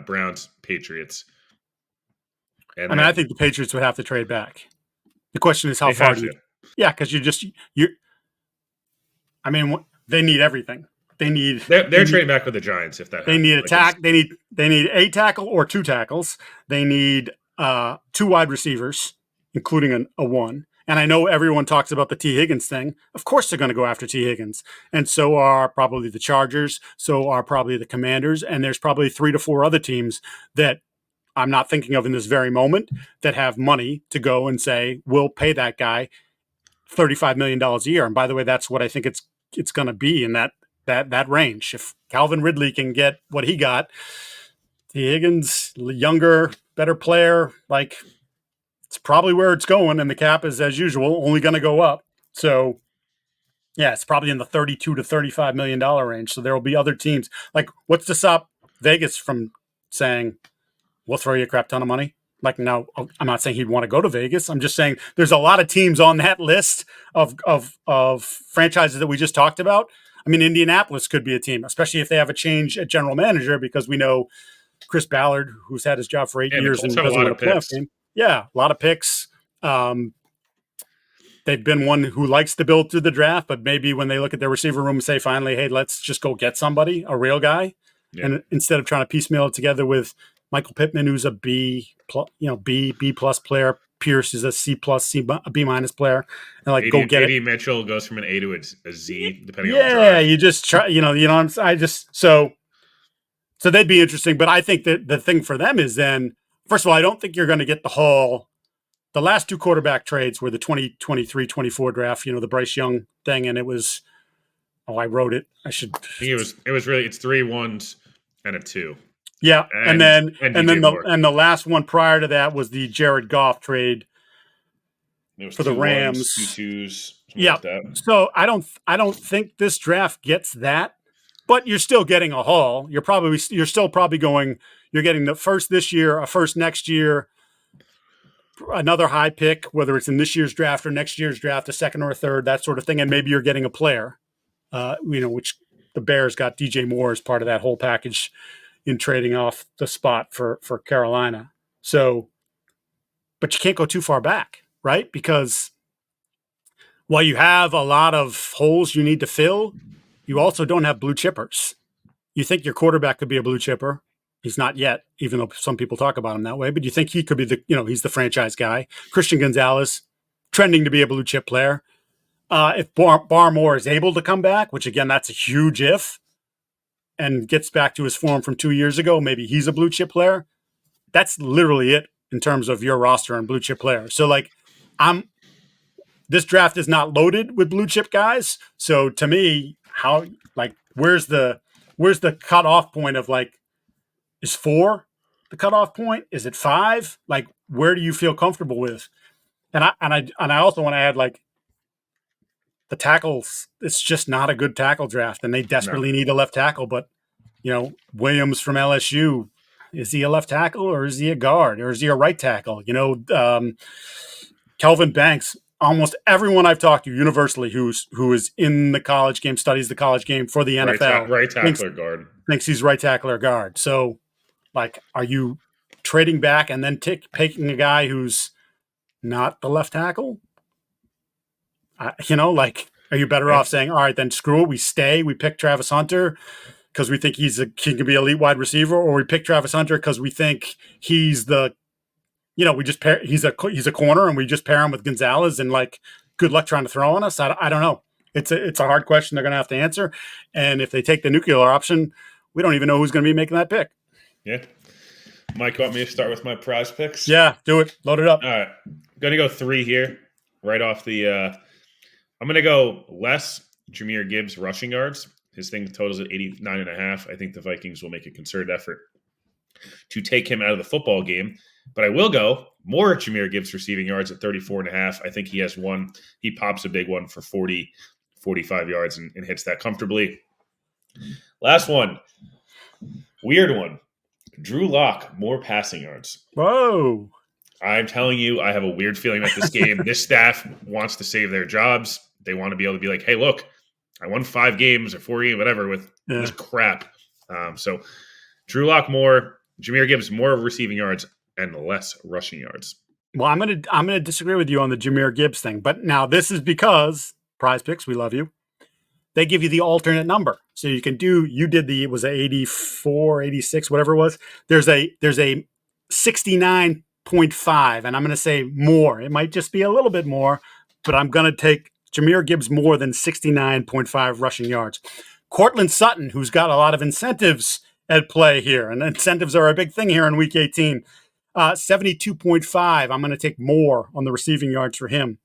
Browns, Patriots. And I think the Patriots would have to trade back. The question is how far do you? Yeah, because they need everything. They're trading back with the Giants if that. They need They need a tackle or two tackles. They need two wide receivers, including a one. And I know everyone talks about the T. Higgins thing. Of course they're going to go after T. Higgins. And so are probably the Chargers. So are probably the Commanders. And there's probably 3 to 4 other teams that I'm not thinking of in this very moment that have money to go and say, we'll pay that guy $35 million a year. And by the way, that's what I think it's going to be in that range. If Calvin Ridley can get what he got, T. Higgins, younger, better player, it's probably where it's going, and the cap is, as usual, only going to go up. So, yeah, it's probably in the $32 to $35 million range. So there will be other teams. What's to stop Vegas from saying, we'll throw you a crap ton of money? No, I'm not saying he'd want to go to Vegas. I'm just saying there's a lot of teams on that list of franchises that we just talked about. I mean, Indianapolis could be a team, especially if they have a change at general manager, because we know Chris Ballard, who's had his job for 8 years and doesn't win a playoff game. Yeah, a lot of picks. They've been one who likes to build through the draft, but maybe when they look at their receiver room and say, finally, hey, let's just go get somebody, a real guy. Yeah. And instead of trying to piecemeal it together with Michael Pittman, who's a B plus player, Pierce is a C plus, a B minus player, and like go get it. Mitchell goes from an A to a Z depending on the Yeah, drive. you just try. I just so they'd be interesting. But I think that the thing for them is then, first of all, I don't think you're going to get the haul. The last two quarterback trades were the 2023-24 draft. The Bryce Young thing, and it was. Oh, I wrote it. I should. I think it was really it's 3 1s and a 2. Yeah, and then the last one prior to that was the Jared Goff trade for the Rams. 2 2s. Yeah. Like that. So I don't think this draft gets that, but you're still getting a haul. You're still probably going. You're getting the first this year, a first next year, another high pick, whether it's in this year's draft or next year's draft, a second or a third, that sort of thing, and maybe you're getting a player. Which the Bears got DJ Moore as part of that whole package in trading off the spot for Carolina. So, but you can't go too far back, right? Because while you have a lot of holes you need to fill, you also don't have blue chippers. You think your quarterback could be a blue chipper. He's not yet, even though some people talk about him that way, but you think he could be he's the franchise guy. Christian Gonzalez, trending to be a blue chip player. If Barmore is able to come back, which again, that's a huge if, and gets back to his form from 2 years ago, maybe he's a blue chip player. That's literally it in terms of your roster and blue chip players. So this draft is not loaded with blue chip guys. So to me, where's the cutoff point of is 4 the cutoff point? Is it 5? Where do you feel comfortable with? And I also want to add the tackles, it's just not a good tackle draft, and they desperately need a left tackle. But, Williams from LSU, is he a left tackle or is he a guard or is he a right tackle? Kelvin Banks, almost everyone I've talked to universally who is in the college game, studies the college game for the NFL. Right tackle or guard. Thinks he's right tackle or guard. So, are you trading back and then taking a guy who's not the left tackle? Are you better off saying, all right, then screw it, we stay, we pick Travis Hunter because we think he can be elite wide receiver, or we pick Travis Hunter because we think he's we just pair, he's a corner and we just pair him with Gonzalez and good luck trying to throw on us. I don't know. It's a hard question they're going to have to answer. And if they take the nuclear option, we don't even know who's going to be making that pick. Yeah. Mike, want me to start with my prize picks? Yeah, do it. Load it up. All right. I'm going to go 3 here right off the I'm going to go less Jahmyr Gibbs rushing yards. His thing totals at 89.5. I think the Vikings will make a concerted effort to take him out of the football game. But I will go more Jahmyr Gibbs receiving yards at 34.5. I think he has one. He pops a big one for 40, 45 yards and hits that comfortably. Last one. Weird one. Drew Lock, more passing yards. Whoa. I'm telling you, I have a weird feeling about this game. This staff wants to save their jobs. They want to be able to be like, hey, look, I won 5 games or 4 games, whatever, with this crap. So Drew Lock more, Jahmyr Gibbs more receiving yards and less rushing yards. Well, I'm gonna disagree with you on the Jahmyr Gibbs thing, but now this is because Prize Picks, we love you. They give you the alternate number. So you can it was a 84, 86, whatever it was. There's a 69.5, and I'm going to say more. It might just be a little bit more, but I'm going to take Jahmyr Gibbs more than 69.5 rushing yards. Cortland Sutton, who's got a lot of incentives at play here, and incentives are a big thing here in Week 18, 72.5. I'm going to take more on the receiving yards for him.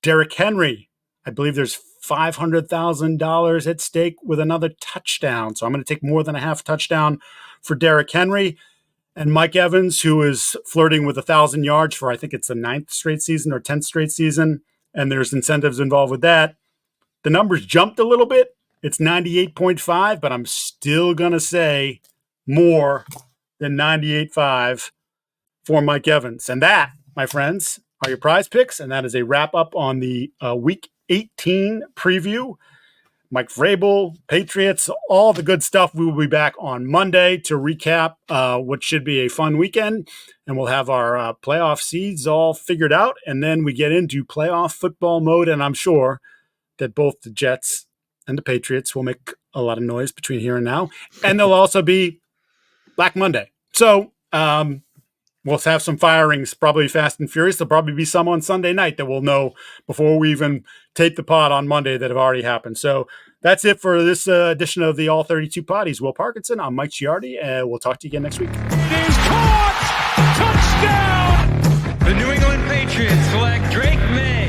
Derrick Henry, I believe there's $500,000 at stake with another touchdown. So I'm going to take more than a half touchdown for Derrick Henry. And Mike Evans, who is flirting with 1,000 yards for, I think it's the 9th straight season or 10th straight season. And there's incentives involved with that. The numbers jumped a little bit. It's 98.5, but I'm still going to say more than 98.5 for Mike Evans. And that, my friends, are your prize picks. And that is a wrap up on the Week 18 preview. Mike Vrabel, Patriots, all the good stuff. We will be back on Monday to recap what should be a fun weekend. And we'll have our playoff seeds all figured out. And then we get into playoff football mode. And I'm sure that both the Jets and the Patriots will make a lot of noise between here and now. And there'll also be Black Monday. So we'll have some firings, probably fast and furious. There'll probably be some on Sunday night that we'll know before we even tape the pod on Monday that have already happened. So that's it for this edition of the All 32 Pod. He's Will Parkinson. I'm Mike Giardi, and we'll talk to you again next week. It is caught! Touchdown! The New England Patriots select Drake May.